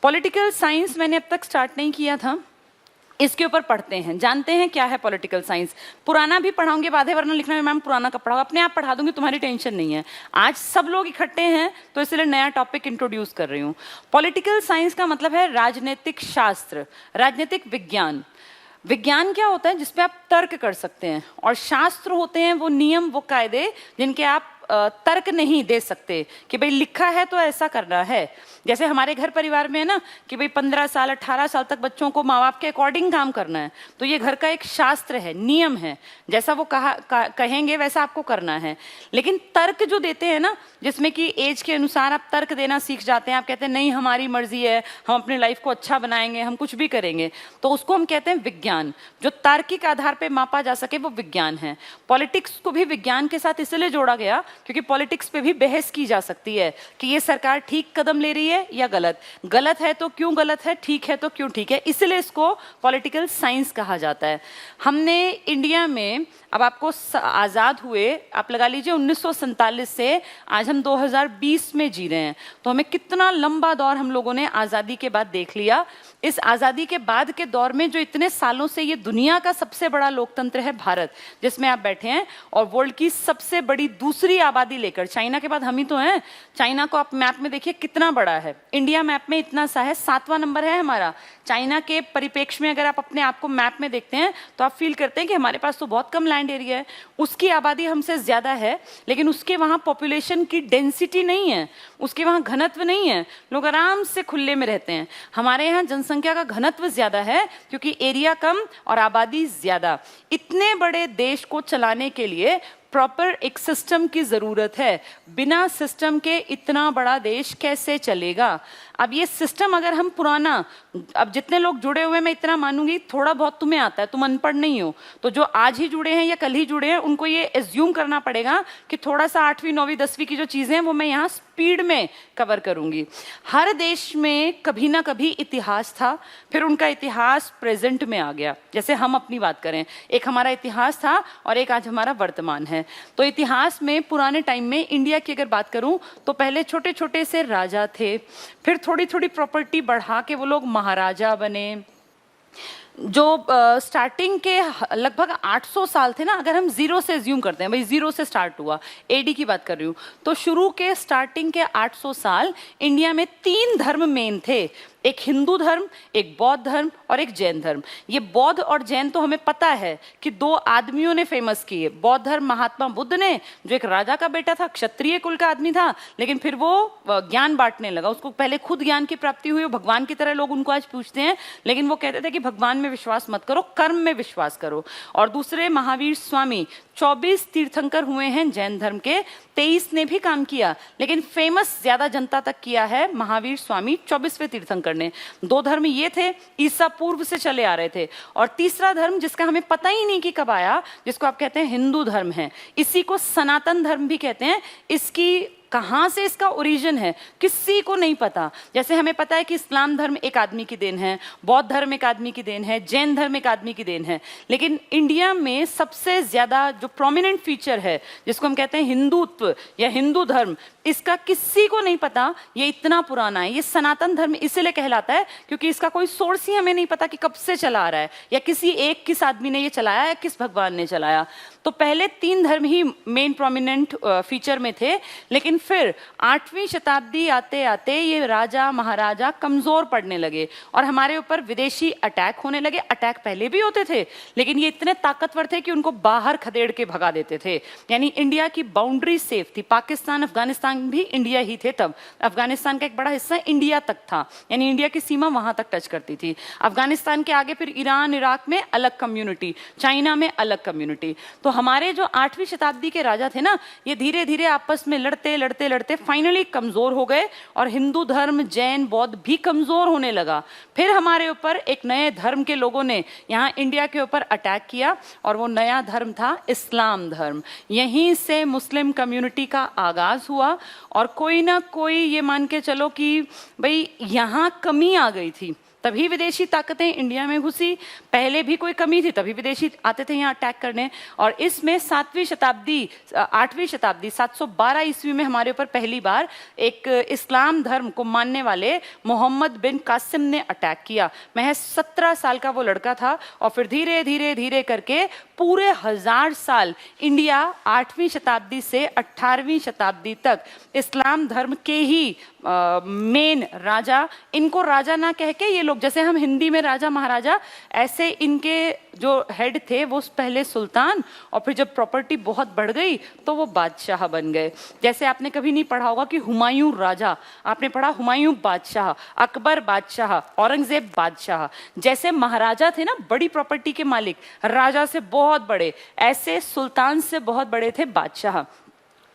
पॉलिटिकल साइंस मैंने अब तक स्टार्ट नहीं किया था, इसके ऊपर पढ़ते हैं, जानते हैं क्या है पॉलिटिकल साइंस। पुराना भी पढ़ाऊंगे, बाधे वरना लिखना में मैम पुराना का पढ़ाओ, अपने आप पढ़ा दूंगी, तुम्हारी टेंशन नहीं है। आज सब लोग इकट्ठे हैं तो इसलिए नया टॉपिक इंट्रोड्यूस कर रही हूँ। पॉलिटिकल साइंस का मतलब है राजनीतिक शास्त्र, राजनीतिक विज्ञान। विज्ञान क्या होता है, जिसपे आप तर्क कर सकते हैं, और शास्त्र होते हैं वो नियम, वो कायदे जिनके आप तर्क नहीं दे सकते कि भाई लिखा है तो ऐसा करना है। जैसे हमारे घर परिवार में है ना कि भाई 15 साल 18 साल तक बच्चों को माँ बाप के अकॉर्डिंग काम करना है, तो ये घर का एक शास्त्र है, नियम है, जैसा वो कहेंगे वैसा आपको करना है। लेकिन तर्क जो देते हैं ना, जिसमें कि एज के अनुसार आप तर्क देना सीख जाते हैं, आप कहते हैं नहीं हमारी मर्जी है, हम अपने लाइफ को अच्छा बनाएंगे, हम कुछ भी करेंगे, तो उसको हम कहते हैं विज्ञान। जो तार्किक आधार पर मापा जा सके वो विज्ञान है। पॉलिटिक्स को भी विज्ञान के साथ इसलिए जोड़ा गया क्योंकि पॉलिटिक्स पे भी बहस की जा सकती है कि ये सरकार ठीक कदम ले रही है या गलत, गलत है तो क्यों गलत है, ठीक है तो क्यों ठीक है, इसलिए इसको पॉलिटिकल साइंस कहा जाता है। हमने इंडिया में, अब आपको आज़ाद हुए आप लगा लीजिए 1947 से आज हम 2020 में जी रहे हैं, तो हमें कितना लंबा दौर हम लोगों ने आज़ादी के बाद देख लिया। इस आज़ादी के बाद के दौर में जो इतने सालों से ये दुनिया का सबसे बड़ा लोकतंत्र है भारत, जिसमें आप बैठे हैं, और वर्ल्ड की सबसे बड़ी दूसरी आबादी लेकर, चाइना के बाद हम ही तो हैं। चाइना को आप मैप में देखिए कितना बड़ा है, इंडिया मैप में इतना सा है, 7वां नंबर है हमारा। चाइना के परिप्रेक्ष्य में अगर आप अपने आप को मैप में देखते हैं तो आप फील करते हैं कि हमारे पास तो बहुत कम लैंड एरिया है, उसकी आबादी हमसे ज्यादा है, लेकिन उसके वहाँ पॉपुलेशन की डेंसिटी नहीं है, उसके वहाँ घनत्व नहीं है, लोग आराम से खुले में रहते हैं। हमारे यहाँ जनसंख्या का घनत्व ज्यादा है क्योंकि एरिया कम और आबादी ज्यादा। इतने बड़े देश को चलाने के लिए प्रॉपर एक सिस्टम की जरूरत है। बिना सिस्टम के इतना बड़ा देश कैसे चलेगा? अब ये सिस्टम अगर हम पुराना, अब जितने लोग जुड़े हुए हैं मैं इतना मानूंगी थोड़ा बहुत तुम्हें आता है, तुम अनपढ़ नहीं हो, तो जो आज ही जुड़े हैं या कल ही जुड़े हैं उनको ये एज्यूम करना पड़ेगा कि थोड़ा सा 8वीं 9वीं 10वीं की जो चीजें हैं वो मैं यहाँ स्पीड में कवर करूंगी। हर देश में कभी ना कभी इतिहास था, फिर उनका इतिहास प्रेजेंट में आ गया। जैसे हम अपनी बात करें, एक हमारा इतिहास था और एक आज हमारा वर्तमान है। तो इतिहास में पुराने टाइम में इंडिया की अगर बात करूं तो पहले छोटे छोटे से राजा थे, फिर थोड़ी थोड़ी प्रॉपर्टी बढ़ा के वो लोग महाराजा बने। जो स्टार्टिंग के लगभग 800 साल थे ना, अगर हम जीरो से एज्यूम करते हैं, भाई जीरो से स्टार्ट हुआ, एडी की बात कर रही हूँ, तो शुरू के स्टार्टिंग के 800 साल इंडिया में 3 धर्म मेन थे, एक हिंदू धर्म, एक बौद्ध धर्म और एक जैन धर्म। ये बौद्ध और जैन तो हमें पता है कि 2 आदमियों ने फेमस किए। बौद्ध धर्म महात्मा बुद्ध ने, जो एक राजा का बेटा था, क्षत्रिय कुल का आदमी था, लेकिन फिर वो ज्ञान बांटने लगा, उसको पहले खुद ज्ञान की प्राप्ति हुई, भगवान की तरह लोग उनको आज पूछते हैं, लेकिन वो कहते थे कि भगवान में विश्वास मत करो, कर्म में विश्वास करो। और दूसरे महावीर स्वामी, 24 तीर्थंकर हुए हैं जैन धर्म के, 23 ने भी काम किया, लेकिन फेमस ज्यादा जनता तक किया है महावीर स्वामी, 24वें तीर्थंकर ने। 2 धर्म ये थे, ईसा पूर्व से चले आ रहे थे। और तीसरा धर्म जिसका हमें पता ही नहीं कि कब आया, जिसको आप कहते हैं हिंदू धर्म है, इसी को सनातन धर्म भी कहते हैं। इसकी कहां से इसका ओरिजिन है किसी को नहीं पता। जैसे हमें पता है कि इस्लाम धर्म एक आदमी की देन है, बौद्ध धर्म एक आदमी की देन है, जैन धर्म एक आदमी की देन है, लेकिन इंडिया में सबसे ज्यादा जो प्रोमिनेंट फीचर है, जिसको हम कहते हैं हिंदुत्व या हिंदू धर्म, इसका किसी को नहीं पता। ये इतना पुराना है, ये सनातन धर्म इसलिए कहलाता है क्योंकि इसका कोई सोर्स ही हमें नहीं पता कि कब से चला आ रहा है, या किसी एक किस आदमी ने ये चलाया या किस भगवान ने चलाया। तो पहले 3 धर्म ही मेन प्रोमिनेंट फीचर में थे, लेकिन फिर 8वीं शताब्दी आते आते ये राजा महाराजा कमजोर पड़ने लगे और हमारे ऊपर विदेशी अटैक होने लगे। अटैक पहले भी होते थे, लेकिन ये इतने ताकतवर थे कि उनको बाहर खदेड़ के भगा देते थे। यानी इंडिया की बाउंड्री सेफ थी, पाकिस्तान अफगानिस्तान भी इंडिया ही थे तब। अफगानिस्तान का एक बड़ा हिस्सा इंडिया तक था, यानी इंडिया की सीमा वहां तक टच करती थी। अफगानिस्तान के आगे फिर ईरान इराक में अलग कम्युनिटी, चाइना में अलग कम्युनिटी। तो हमारे जो 8वीं शताब्दी के राजा थे ना, ये धीरे धीरे आपस में लड़ते लड़ते लड़ते फाइनली कमजोर हो गए और हिंदू धर्म जैन बौद्ध भी कमजोर होने लगा। फिर हमारे ऊपर एक नए धर्म के लोगों ने यहाँ इंडिया के ऊपर अटैक किया और वो नया धर्म था इस्लाम धर्म। यहीं से मुस्लिम कम्युनिटी का आगाज हुआ और कोई ना कोई ये मान के चलो कि भाई यहाँ कमी आ गई थी, तभी विदेशी ताकतें इंडिया में घुसी। पहले भी कोई कमी थी, तभी विदेशी आते थे यहाँ अटैक करने। और इसमें 8वीं शताब्दी 712 ईस्वी में हमारे ऊपर पहली बार एक इस्लाम धर्म को मानने वाले मोहम्मद बिन कासिम ने अटैक किया। महज 17 साल का वो लड़का था और फिर धीरे धीरे धीरे करके पूरे 1000 साल इंडिया 8वीं शताब्दी से 18वीं शताब्दी तक इस्लाम धर्म के ही मेन राजा, इनको राजा ना कह के ये लोग, जैसे हम हिंदी में राजा महाराजा, ऐसे इनके जो हेड थे वो पहले सुल्तान और फिर जब प्रॉपर्टी बहुत बढ़ गई तो वो बादशाह बन गए। जैसे आपने कभी नहीं पढ़ा होगा कि हुमायूं राजा, आपने पढ़ा हुमायूं बादशाह, अकबर बादशाह, औरंगजेब बादशाह। जैसे महाराजा थे ना बड़ी प्रॉपर्टी के मालिक, राजा से बहुत बड़े, ऐसे सुल्तान से बहुत बड़े थे बादशाह।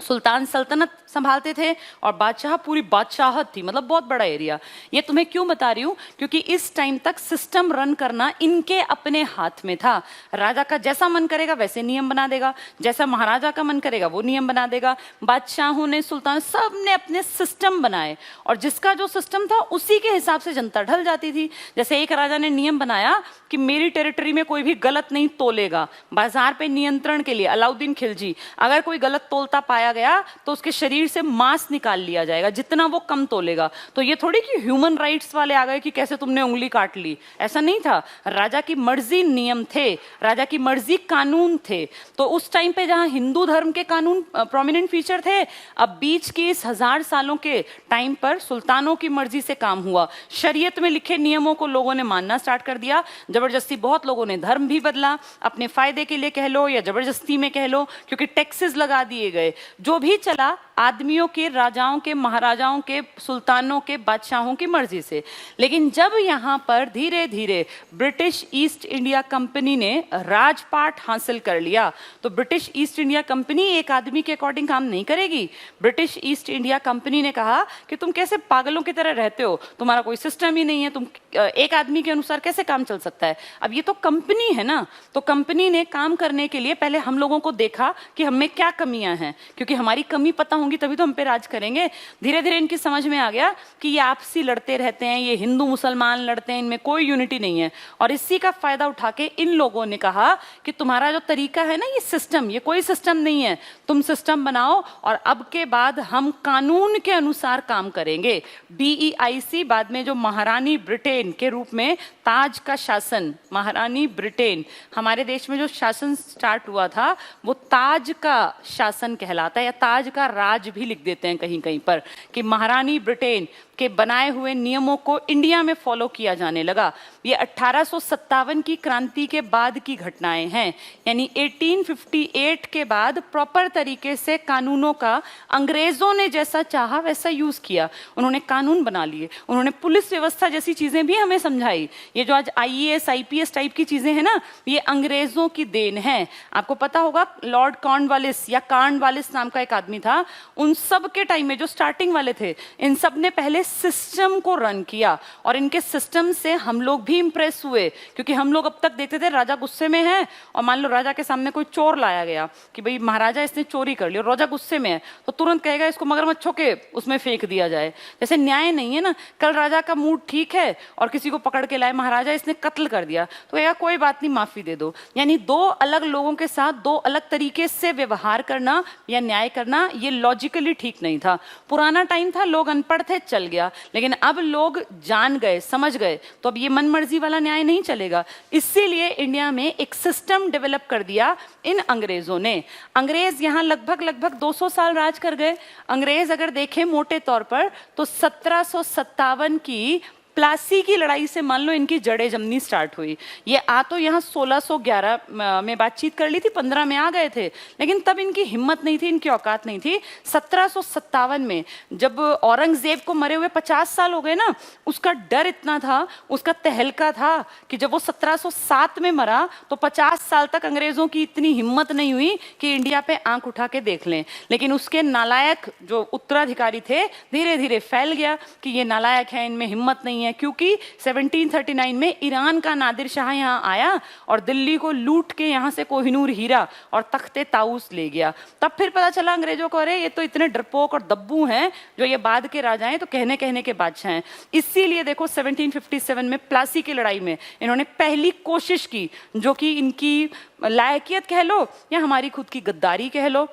सुल्तान सल्तनत संभालते थे और बादशाह पूरी बादशाहत थी, मतलब बहुत बड़ा एरिया। ये तुम्हें क्यों बता रही हूँ, क्योंकि इस टाइम तक सिस्टम रन करना इनके अपने हाथ में था। राजा का जैसा मन करेगा वैसे नियम बना देगा, जैसा महाराजा का मन करेगा वो नियम बना देगा। बादशाहों ने, सुल्तान, सब ने अपने सिस्टम बनाए और जिसका जो सिस्टम था उसी के हिसाब से जनता ढल जाती थी। जैसे एक राजा ने नियम बनाया कि मेरी टेरिटरी में कोई भी गलत नहीं तोलेगा। बाजार पे नियंत्रण के लिए अलाउद्दीन खिलजी, अगर कोई गलत तोलता पाया गया तो उसके शरीर से मांस निकाल लिया जाएगा जितना वो कम तोलेगा। तो ये थोड़ी कि ह्यूमन राइट्स वाले आ गए कि कैसे तुमने उंगली काट ली, ऐसा नहीं था। राजा की मर्जी नियम थे, राजा की मर्जी कानून थे। तो उस टाइम पे जहां हिंदू धर्म के कानून प्रोमिनेंट फीचर थे, अब बीच के इस 1000 सालों के टाइम पर सुल्तानों की मर्जी से काम हुआ। शरीयत में लिखे नियमों को लोगों ने मानना स्टार्ट कर दिया। जबरदस्ती बहुत लोगों ने धर्म भी बदला, अपने फायदे के लिए कह लो या जबरदस्ती में कह लो, क्योंकि टैक्सेस लगा दिए गए। जो भी चला आदमियों के, राजाओं के, महाराजाओं के, सुल्तानों के, बादशाहों की मर्जी से। लेकिन जब यहाँ पर धीरे धीरे ब्रिटिश ईस्ट इंडिया कंपनी ने राजपाट हासिल कर लिया, तो ब्रिटिश ईस्ट इंडिया कंपनी एक आदमी के अकॉर्डिंग काम नहीं करेगी। ब्रिटिश ईस्ट इंडिया कंपनी ने कहा कि तुम कैसे पागलों की तरह रहते हो, तुम्हारा कोई सिस्टम ही नहीं है, तुम एक आदमी के अनुसार कैसे काम चल सकता है। अब ये तो कंपनी है ना, तो कंपनी ने काम करने के लिए पहले हम लोगों को देखा कि हमें क्या कमियां हैं, क्योंकि हमारी कमी पता होंगी तभी तो हम पे राज करेंगे। धीरे धीरे इनकी समझ में आ गया कि ये आपसी लड़ते रहते हैं, ये हिंदू मुसलमान लड़ते हैं, इनमें कोई यूनिटी नहीं है। और इसी का फायदा उठा के इन लोगों ने कहा कि तुम्हारा जो तरीका है ना, ये सिस्टम, ये कोई सिस्टम नहीं है, तुम सिस्टम बनाओ और अब के बाद हम कानून के अनुसार काम करेंगे। BEIC, बाद में जो महारानी ब्रिटेन के रूप में ताज का शासन, महारानी ब्रिटेन, हमारे देश में जो शासन स्टार्ट हुआ था वो ताज का शासन कहलाता है, या ताज का राज भी लिख देते हैं कहीं कहीं पर, कि महारानी ब्रिटेन के बनाए हुए नियमों को इंडिया में फॉलो किया जाने लगा। ये 1857 की क्रांति के बाद की घटनाएं हैं, यानी 1858 के बाद प्रॉपर तरीके से कानूनों का अंग्रेजों ने जैसा चाहा वैसा यूज किया। उन्होंने कानून बना लिए, उन्होंने पुलिस व्यवस्था जैसी चीजें भी हमें समझाई। ये जो आज IAS IPS टाइप की चीजें हैं ना, ये अंग्रेजों की देन है। आपको पता होगा लॉर्ड कॉर्नवालिस या कॉर्नवालिस नाम का एक आदमी था, उन सब के टाइम में जो स्टार्टिंग वाले थे, इन सब ने पहले सिस्टम को रन किया और इनके सिस्टम से हम लोग भी इंप्रेस हुए, क्योंकि हम लोग अब तक देखते थे राजा गुस्से में है और मान लो राजा के सामने कोई चोर लाया गया कि भाई महाराजा इसने चोरी कर ली और राजा गुस्से में है, तो तुरंत कहेगा इसको मगरमच्छों के उसमें फेंक दिया जाए। जैसे न्याय नहीं है ना, कल राजा का मूड ठीक है और किसी को पकड़ के लाए महाराजा इसने कत्ल कर दिया, तो कहेगा कोई बात नहीं, माफी दे दो। यानी दो अलग लोगों के साथ दो अलग तरीके से व्यवहार करना या न्याय करना, ये लॉजिकली ठीक नहीं था। पुराना टाइम था, लोग अनपढ़ थे, चल गया। लेकिन अब लोग जान गए, समझ गए, तो अब ये मनमर्जी वाला न्याय नहीं चलेगा। इसीलिए इंडिया में एक सिस्टम डेवलप कर दिया इन अंग्रेजों ने। अंग्रेज यहाँ लगभग 200 साल राज कर गए। अंग्रेज अगर देखें मोटे तौर पर तो 1757 की प्लासी की लड़ाई से मान लो इनकी जड़ें जमनी स्टार्ट हुई। ये आ तो यहाँ 1611 में बातचीत कर ली थी, 15 में आ गए थे, लेकिन तब इनकी हिम्मत नहीं थी, इनकी औकात नहीं थी। 1757 में जब औरंगजेब को मरे हुए 50 साल हो गए ना, उसका डर इतना था, उसका तहलका था कि जब वो 1707 में मरा तो 50 साल तक अंग्रेजों की इतनी हिम्मत नहीं हुई कि इंडिया पे आंख उठा के देख लें। लेकिन उसके नालायक जो उत्तराधिकारी थे, धीरे धीरे फैल गया कि ये नालायक है, इनमें हिम्मत नहीं है, क्योंकि 1739 में ईरान का नादिर शाह यहाँ आया और दिल्ली को लूट के यहाँ से कोहिनूर हीरा और तख्ते ताऊस ले गया। तब फिर पता चला अंग्रेजों को, अरे ये तो इतने डरपोक और दब्बू हैं, जो ये बाद के राजा हैं तो कहने कहने के बादशाह हैं। इसीलिए देखो 1757 में प्लासी की लड़ाई में इन्होंने पहली कोशिश की, जो कि इनकी लायकियत कह लो या हमारी खुद की गद्दारी कह लो,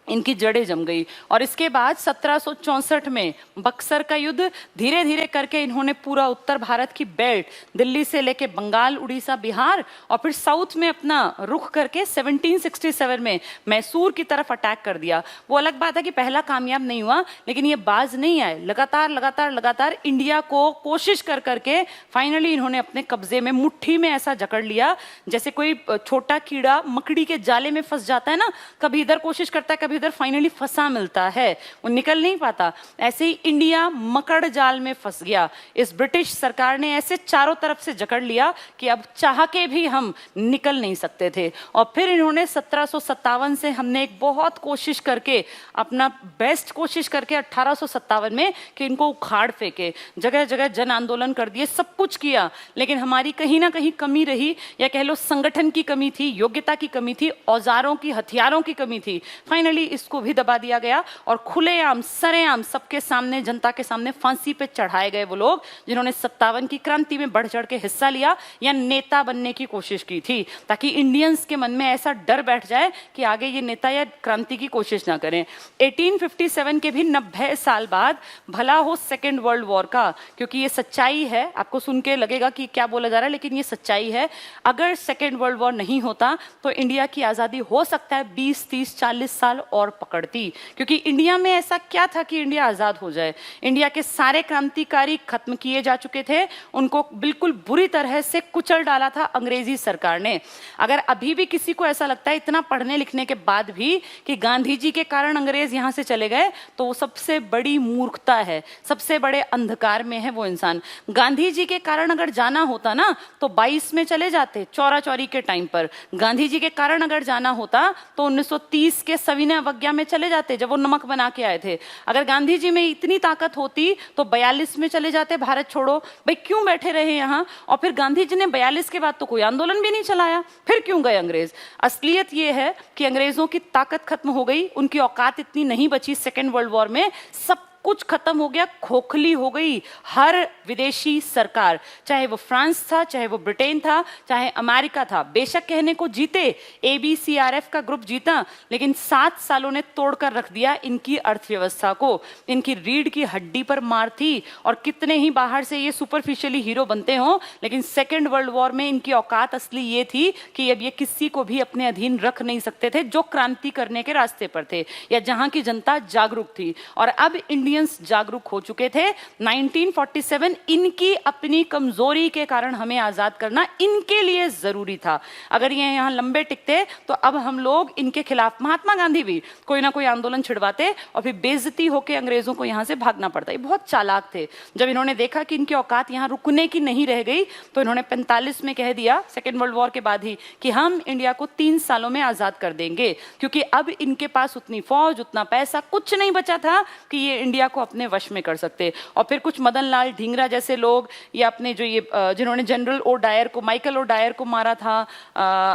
इनकी जड़ें जम गई। और इसके बाद 1764 में बक्सर का युद्ध, धीरे धीरे करके इन्होंने पूरा उत्तर भारत की बेल्ट, दिल्ली से लेके बंगाल, उड़ीसा, बिहार और फिर साउथ में अपना रुख करके 1767 में मैसूर की तरफ अटैक कर दिया। वो अलग बात है कि पहला कामयाब नहीं हुआ, लेकिन ये बाज नहीं आए, लगातार इंडिया को कोशिश कर करके फाइनली इन्होंने अपने कब्जे में, मुट्ठी में ऐसा जकड़ लिया जैसे कोई छोटा कीड़ा मकड़ी के जाले में फंस जाता है ना, कभी इधर कोशिश करता है, कभी इधर फाइनली फंसा मिलता है, वो निकल नहीं पाता। ऐसे ही इंडिया मकड़ जाल में फंस गया। इस ब्रिटिश सरकार ने ऐसे चारों तरफ से जकड़ लिया कि अब चाह के भी हम निकल नहीं सकते थे। और फिर इन्होंने 1757 से हमने एक बहुत कोशिश करके, अपना बेस्ट कोशिश करके 1857 में कि इनको उखाड़ फेंके, जगह जगह जन आंदोलन कर दिए, सब कुछ किया, लेकिन हमारी कहीं ना कहीं कमी रही, या कह लो संगठन की कमी थी, योग्यता की कमी थी, औजारों की, हथियारों की कमी थी। फाइनली इसको भी दबा दिया गया और खुलेआम सरेआम सबके सामने, जनता के सामने फांसी पे चढ़ाए गए वो लोग जिन्होंने 57 की क्रांति में बढ़ चढ़ के हिस्सा लिया या नेता बनने की कोशिश की थी, ताकि इंडियंस के मन में ऐसा डर बैठ जाए कि आगे ये नेता या क्रांति की कोशिश ना करें। 1857 के भी 90 साल बाद, भला हो सेकेंड वर्ल्ड वॉर का, क्योंकि ये सच्चाई है, आपको सुन के लगेगा कि क्या बोला जा रहा है, लेकिन ये सच्चाई है। अगर सेकेंड वर्ल्ड वॉर नहीं होता तो इंडिया की आजादी हो सकता है 20, 30, 40 साल और पकड़ती, क्योंकि इंडिया में ऐसा क्या था कि इंडिया आजाद हो जाए। इंडिया के सारे क्रांतिकारी खत्म किए जा चुके थे, उनको बिल्कुल बुरी तरह से कुचल डाला था अंग्रेजी सरकार ने। अगर अभी भी किसी को ऐसा लगता है इतना पढ़ने लिखने के बाद भी कि गांधी जी के कारण अंग्रेज यहां से चले गए, तो वो सबसे बड़ी मूर्खता है, सबसे बड़े अंधकार में है वो इंसान। गांधी जी के कारण अगर जाना होता ना तो 22 में चले जाते, चौरा चौरी के टाइम पर। गांधी जी के कारण अगर जाना होता तो 1930 के सविनय अवज्ञा में चले जाते, जब वो नमक बना के आए थे। अगर गांधी जी में इतनी ताकत होती तो 42 में चले जाते, भारत छोड़ो। भाई क्यों बैठे रहे यहाँ? और फिर गांधी जी ने 42 के बाद तो कोई आंदोलन भी नहीं चलाया, फिर क्यों गए अंग्रेज? असलियत ये है कि अंग्रेजों की ताकत खत्म हो गई, उनकी औकात इतनी नहीं बची। सेकेंड वर्ल्ड वॉर में सब कुछ खत्म हो गया, खोखली हो गई हर विदेशी सरकार, चाहे वो फ्रांस था, चाहे वो ब्रिटेन था, चाहे अमेरिका था। बेशक कहने को जीते, ABCRF का ग्रुप जीता, लेकिन 7 सालों ने तोड़कर रख दिया इनकी अर्थव्यवस्था को। इनकी रीढ़ की हड्डी पर मार थी। और कितने ही बाहर से ये सुपरफिशियली हीरो बनते हों, लेकिन सेकेंड वर्ल्ड वॉर में इनकी औकात असली ये थी कि अब ये किसी को भी अपने अधीन रख नहीं सकते थे जो क्रांति करने के रास्ते पर थे या जहां की जनता जागरूक थी। और अब इंडियंस जागरूक हो चुके थे। 1947 इनकी अपनी कमजोरी के कारण हमें आजाद करना इनके लिए जरूरी था। अगर ये यहाँ लंबे टिकते तो अब हम लोग इनके खिलाफ, महात्मा गांधी भी कोई ना कोई आंदोलन छिड़वाते और फिर बेइज्जती होकर अंग्रेजों को यहाँ से भागना पड़ता। ये बहुत चालाक थे। जब इन्होंने देखा कि इनकी औकात यहाँ रुकने की नहीं रह गई तो इन्होंने 45 में कह दिया, सेकेंड वर्ल्ड वॉर के बाद ही, कि हम इंडिया को 3 सालों में आजाद कर देंगे। क्योंकि अब इनके पास उतनी फौज, उतना पैसा कुछ नहीं बचा था कि ये इंडिया को अपने वश में कर सकते। और फिर कुछ मदन लाल ढींगरा जैसे लोग, या अपने जो ये जिन्होंने जनरल ओ डायर को, माइकल ओ डायर को मारा था,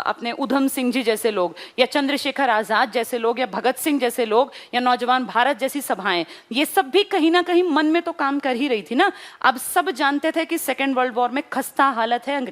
अपने उधम सिंह जी जैसे लोग, या चंद्रशेखर आजाद जैसे लोग, या भगत सिंह जैसे लोग, या नौजवान भारत जैसी सभाएं, ये सब भी कहीं ना कहीं मन में तो काम कर ही रही थी ना। अब सब जानते थे कि सेकेंड वर्ल्ड वॉर में खस्ता हालत है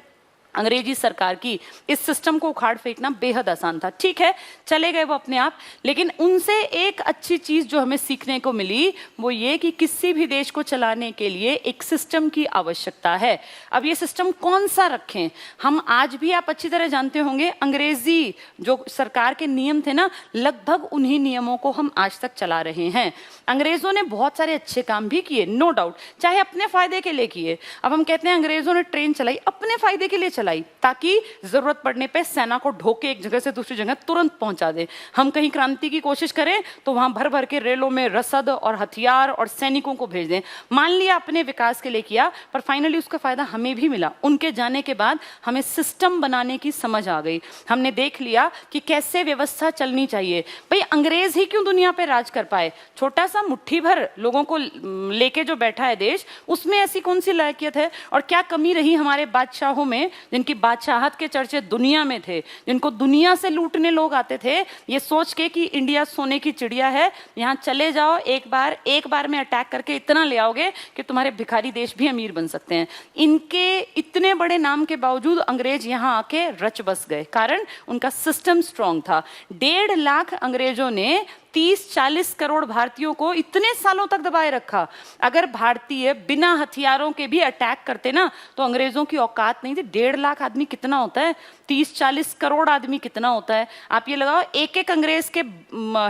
अंग्रेजी सरकार की। इस सिस्टम को उखाड़ फेंकना बेहद आसान था। ठीक है, चले गए वो अपने आप, लेकिन उनसे एक अच्छी चीज जो हमें सीखने को मिली वो ये कि किसी भी देश को चलाने के लिए एक सिस्टम की आवश्यकता है। अब ये सिस्टम कौन सा रखें? हम आज भी, आप अच्छी तरह जानते होंगे, अंग्रेजी जो सरकार के नियम थे ना, लगभग उन्हीं नियमों को हम आज तक चला रहे हैं। अंग्रेजों ने बहुत सारे अच्छे काम भी किए, नो डाउट, चाहे अपने फायदे के लिए किए। अब हम कहते हैं अंग्रेजों ने ट्रेन चलाई, अपने फायदे के लिए चलाई, ताकि जरूरत पड़ने पे सेना को ढोके एक जगह से दूसरी जगह तुरंत पहुंचा दे। हम कहीं क्रांति की कोशिश करें तो वहां भर भर के रेलों में रसद और हथियार और सैनिकों को भेज दें। मान लिया अपने विकास के लिए किया, पर फाइनली उसका फायदा हमें भी मिला। उनके जाने के बाद हमें सिस्टम बनाने की समझ आ गई। हमने देख लिया कि कैसे व्यवस्था चलनी चाहिए। भाई अंग्रेज ही क्यों दुनिया पे राज कर पाए? छोटा सा मुट्ठी भर लोगों को लेके जो बैठा है देश, उसमें ऐसी कौन सी लायकियत है? और क्या कमी रही हमारे बादशाहों में, जिनकी बादशाहत के चर्चे दुनिया में थे, जिनको दुनिया से लूटने लोग आते थे, ये सोच के कि इंडिया सोने की चिड़िया है, यहाँ चले जाओ, एक बार में अटैक करके इतना ले आओगे कि तुम्हारे भिखारी देश भी अमीर बन सकते हैं। इनके इतने बड़े नाम के बावजूद अंग्रेज यहाँ आके रच बस गए, कारण उनका सिस्टम स्ट्रांग था। 1.5 लाख अंग्रेजों ने 30-40 करोड़ भारतीयों को इतने सालों तक दबाए रखा। अगर भारतीय बिना हथियारों के भी अटैक करते ना तो अंग्रेजों की औकात नहीं थी। 1.5 लाख आदमी कितना होता है? 30-40 करोड़ आदमी कितना होता है? आप ये लगाओ, एक एक अंग्रेज के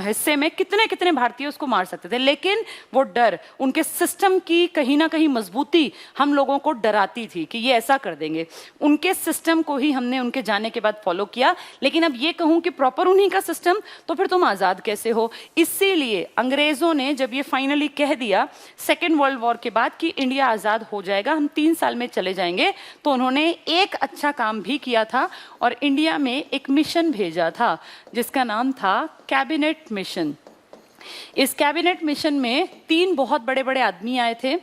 हिस्से में कितने कितने भारतीय उसको मार सकते थे। लेकिन वो डर, उनके सिस्टम की कहीं ना कहीं मजबूती हम लोगों को डराती थी कि ये ऐसा कर देंगे। उनके सिस्टम को ही हमने उनके जाने के बाद फॉलो किया। लेकिन अब ये कहूं कि प्रॉपर उन्हीं का सिस्टम, तो फिर तुम आजाद कैसे हो? इसीलिए अंग्रेजों ने जब ये फाइनली कह दिया सेकेंड वर्ल्ड वॉर के बाद कि इंडिया आजाद हो जाएगा, हम 3 साल में चले जाएंगे, तो उन्होंने एक अच्छा काम भी किया था और इंडिया में एक मिशन भेजा था जिसका नाम था कैबिनेट मिशन। इस कैबिनेट मिशन में 3 बहुत बड़े बड़े आदमी आए थे।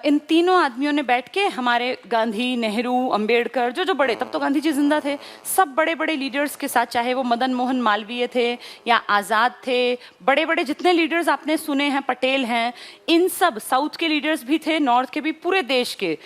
इन तीनों आदमियों ने बैठ के हमारे गांधी, नेहरू, अंबेडकर, जो बड़े, तब तो गांधी जी जिंदा थे, सब बड़े बड़े लीडर्स के साथ, चाहे वो मदन मोहन मालवीय थे या आज़ाद थे, बड़े बड़े जितने लीडर्स आपने सुने हैं, पटेल हैं, इन सब, साउथ के लीडर्स भी थे, नॉर्थ के भी, पूरे देश के,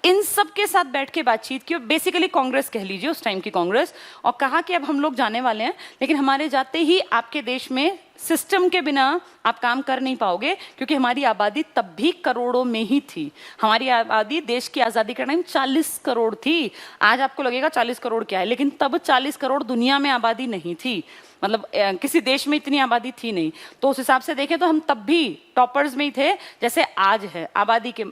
इन सब के साथ बैठ के बातचीत की। बेसिकली कांग्रेस कह लीजिए, उस टाइम की कांग्रेस। और कहा कि अब हम लोग जाने वाले हैं, लेकिन हमारे जाते ही आपके देश में सिस्टम के बिना आप काम कर नहीं पाओगे, क्योंकि हमारी आबादी तब भी करोड़ों में ही थी। हमारी आबादी देश की आज़ादी के टाइम 40 करोड़ थी। आज आपको लगेगा 40 करोड़ क्या है, लेकिन तब 40 करोड़ दुनिया में आबादी नहीं थी। मतलब किसी देश में इतनी आबादी थी नहीं, तो उस हिसाब से देखें तो हम तब भी टॉपर्स में ही थे जैसे आज है आबादी के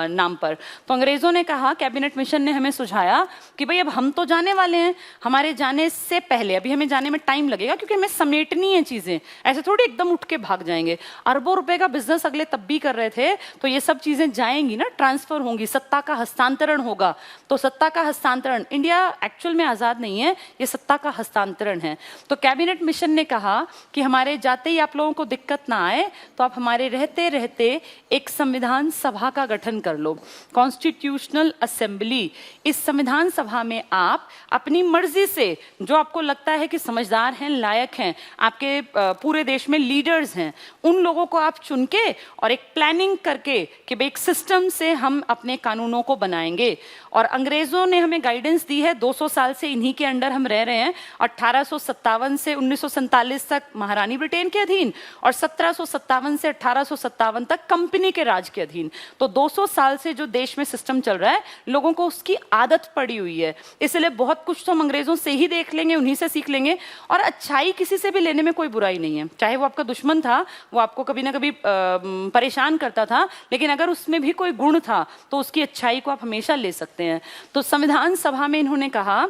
नाम पर। तो अंग्रेजों ने कहा, कैबिनेट मिशन ने हमें सुझाया कि भाई अब हम तो जाने वाले हैं, हमारे जाने से पहले अभी हमें जाने में टाइम लगेगा क्योंकि हमें समेटनी है चीजें, ऐसे थोड़ी एकदम उठ के भाग जाएंगे। अरबों रुपए का बिजनेस अगले तब भी कर रहे थे, तो ये सब चीजें जाएंगी ना, ट्रांसफर होंगी, सत्ता का हस्तांतरण होगा। तो सत्ता का हस्तांतरण, इंडिया एक्चुअल में आजाद नहीं है, ये सत्ता का हस्तांतरण है। तो कैबिनेट मिशन ने कहा कि हमारे जाते ही आप लोगों को दिक्कत ना आए तो आप हमारे रहते रहते एक संविधान सभा का गठन कर लो, कॉन्स्टिट्यूशनल असेंबली। इस संविधान सभा में आप अपनी मर्जी से जो आपको लगता है कि समझदार हैं, लायक हैं, आपके पूरे देश में लीडर्स हैं, उन लोगों को आप चुन के और एक प्लानिंग करके कि भाई एक सिस्टम से हम अपने कानूनों को बनाएंगे। और अंग्रेजों ने हमें गाइडेंस दी है, 200 साल से इन्हीं के अंडर हम रह रहे हैं। 1857 से 1947 तक महारानी ब्रिटेन के अधीन और 1757 से 1857 तक कंपनी के राज के अधीन। तो 200 साल से जो देश में सिस्टम चल रहा है, लोगों को उसकी आदत पड़ी हुई है, इसलिए बहुत कुछ तो हम अंग्रेजों से ही देख लेंगे, उन्हीं से सीख लेंगे। और अच्छाई किसी से भी लेने में कोई बुराई नहीं है, चाहे वो आपका दुश्मन था, वो आपको कभी ना कभी परेशान करता था, लेकिन अगर उसमें भी कोई गुण था तो उसकी अच्छाई को आप हमेशा ले सकते हैं। तो संविधान सभा में इन्होंने कहा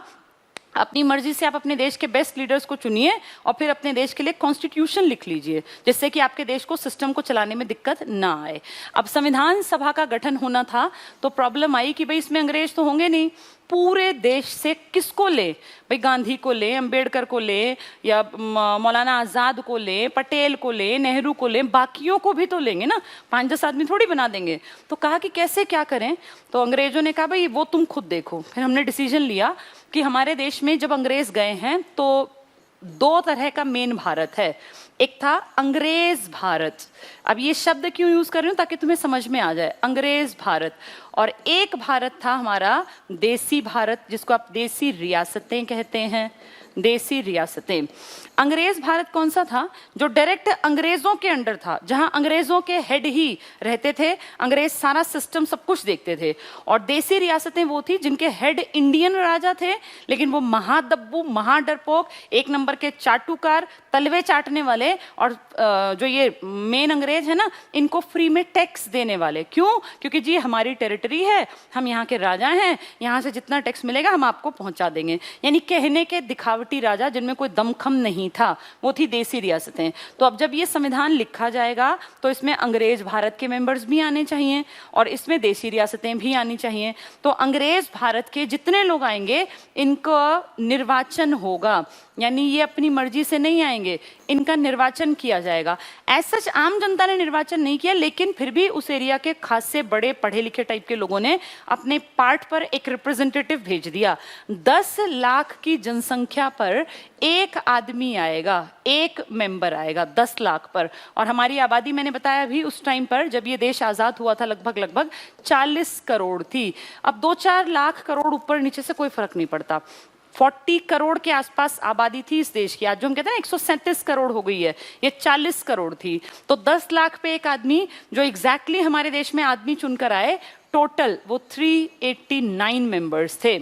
अपनी मर्जी से आप अपने देश के बेस्ट लीडर्स को चुनिए और फिर अपने देश के लिए कॉन्स्टिट्यूशन लिख लीजिए, जिससे कि आपके देश को सिस्टम को चलाने में दिक्कत ना आए। अब संविधान सभा का गठन होना था तो प्रॉब्लम आई कि भाई इसमें अंग्रेज तो होंगे नहीं, पूरे देश से किसको ले? भाई गांधी को ले, अंबेडकर को ले, या मौलाना आजाद को ले, पटेल को ले, नेहरू को ले, बाकियों को भी तो लेंगे ना, 5-10 आदमी थोड़ी बना देंगे। तो कहा कि कैसे क्या करें? तो अंग्रेजों ने कहा भाई वो तुम खुद देखो। फिर हमने डिसीजन लिया कि हमारे देश में जब अंग्रेज गए हैं तो 2 तरह का मेन भारत है। एक था अंग्रेज भारत, अब ये शब्द क्यों यूज कर रही हूँ ताकि तुम्हें समझ में आ जाए, अंग्रेज भारत। और एक भारत था हमारा देसी भारत, जिसको आप देसी रियासतें कहते हैं, देसी रियासतें। अंग्रेज भारत कौन सा था? जो डायरेक्ट अंग्रेजों के अंडर था, जहां अंग्रेजों के हेड ही रहते थे, अंग्रेज सारा सिस्टम सब कुछ देखते थे। और देसी रियासतें वो थी जिनके हेड इंडियन राजा थे, लेकिन वो महादब्बू, महाडरपोक, 1 नंबर के चाटुकार, तलवे चाटने वाले, और जो ये मेन अंग्रेज है ना, इनको फ्री में टैक्स देने वाले। क्यों? क्योंकि जी हमारी टेरिटरी है, हम यहाँ के राजा हैं, यहाँ से जितना टैक्स मिलेगा हम आपको पहुंचा देंगे। यानी कहने के दिखावटी राजा जिनमें कोई दमखम नहीं था, वो थी देसी रियासतें। तो अब जब ये संविधान लिखा जाएगा तो इसमें अंग्रेज भारत के मेंबर्स भी आने चाहिए और इसमें देसी रियासतें भी आनी चाहिए। तो अंग्रेज भारत के जितने लोग आएंगे इनका निर्वाचन होगा, यानी ये अपनी मर्जी से नहीं आएंगे, इनका निर्वाचन किया जाएगा। ऐसा सच आम जनता ने निर्वाचन नहीं किया, लेकिन फिर भी उस एरिया के खासे बड़े पढ़े लिखे टाइप के लोगों ने अपने पार्ट पर एक रिप्रेजेंटेटिव भेज दिया। 10 लाख की जनसंख्या पर एक आदमी आएगा, एक मेंबर आएगा 10 लाख पर। और हमारी आबादी मैंने बताया भी उस टाइम पर जब ये देश आजाद हुआ था लगभग 40 करोड़ थी। अब 2-4 लाख करोड़ ऊपर नीचे से कोई फर्क नहीं पड़ता। 40 करोड़ के आसपास आबादी थी इस देश की, आज जो हम कहते हैं 137 करोड़ हो गई है, ये 40 करोड़ थी। तो 10 लाख पे एक आदमी, जो एग्जैक्टली हमारे देश में आदमी चुनकर आए, टोटल वो 389 मेंबर्स थे।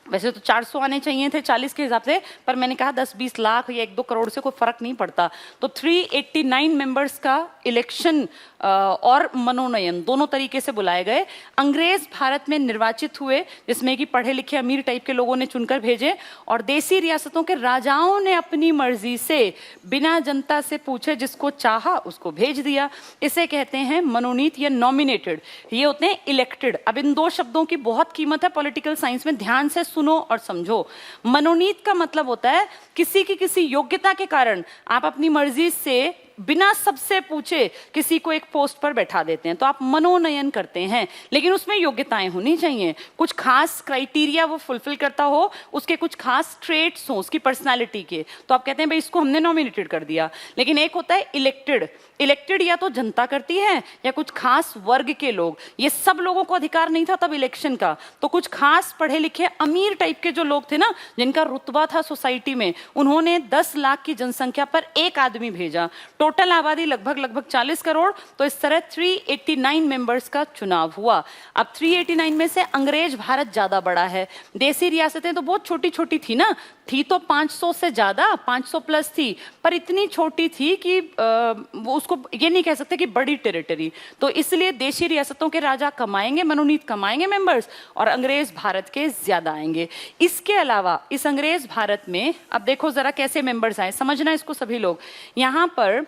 वैसे तो 400 आने चाहिए थे 40 के हिसाब से, पर मैंने कहा 10-20 लाख या 1-2 करोड़ से कोई फर्क नहीं पड़ता। तो 389 मेंबर्स का इलेक्शन और मनोनयन दोनों तरीके से बुलाए गए। अंग्रेज भारत में निर्वाचित हुए, जिसमें कि पढ़े लिखे अमीर टाइप के लोगों ने चुनकर भेजे, और देसी रियासतों के राजाओं ने अपनी मर्जी से बिना जनता से पूछे जिसको चाहा उसको भेज दिया। इसे कहते हैं मनोनीत या नॉमिनेटेड, ये होते हैं इलेक्टेड। अब इन 2 शब्दों की बहुत कीमत है पॉलिटिकल साइंस में, ध्यान से सुनो और समझो। मनोनीत का मतलब होता है किसी की किसी योग्यता के कारण आप अपनी मर्जी से बिना सबसे पूछे किसी को एक पोस्ट पर बैठा देते हैं, तो आप मनोनयन करते हैं, लेकिन उसमें योग्यताएं होनी चाहिए, कुछ खास क्राइटेरिया वो फुलफिल करता हो, उसके कुछ खास ट्रेट्स हो उसकी पर्सनालिटी के, तो आप कहते हैं भाई इसको हमने नॉमिनेटेड कर दिया। लेकिन एक होता है इलेक्टेड, इलेक्टेड या तो जनता करती है या कुछ खास वर्ग के लोग, ये सब लोगों को अधिकार नहीं था तब इलेक्शन का, तो कुछ खास पढ़े लिखे अमीर टाइप के जो लोग थे ना, जिनका रुतबा था सोसाइटी में, उन्होंने 10 लाख की जनसंख्या पर एक आदमी भेजा। टोटल आबादी लगभग 40 करोड़। तो इस तरह 389 मेंबर्स का चुनाव हुआ। अब 389 में से अंग्रेज भारत ज्यादा बड़ा है, देसी रियासतें तो बहुत छोटी छोटी थी ना, थी तो 500 से ज्यादा, 500 प्लस थी, पर इतनी छोटी थी कि वो उसको ये नहीं कह सकते कि बड़ी टेरिटरी। तो इसलिए देशी रियासतों के राजा कमाएंगे, मनोनीत कमाएंगे मेंबर्स, और अंग्रेज भारत के ज्यादा आएंगे। इसके अलावा इस अंग्रेज भारत में अब देखो जरा कैसे मेंबर्स आए, समझना इसको सभी लोग। यहाँ पर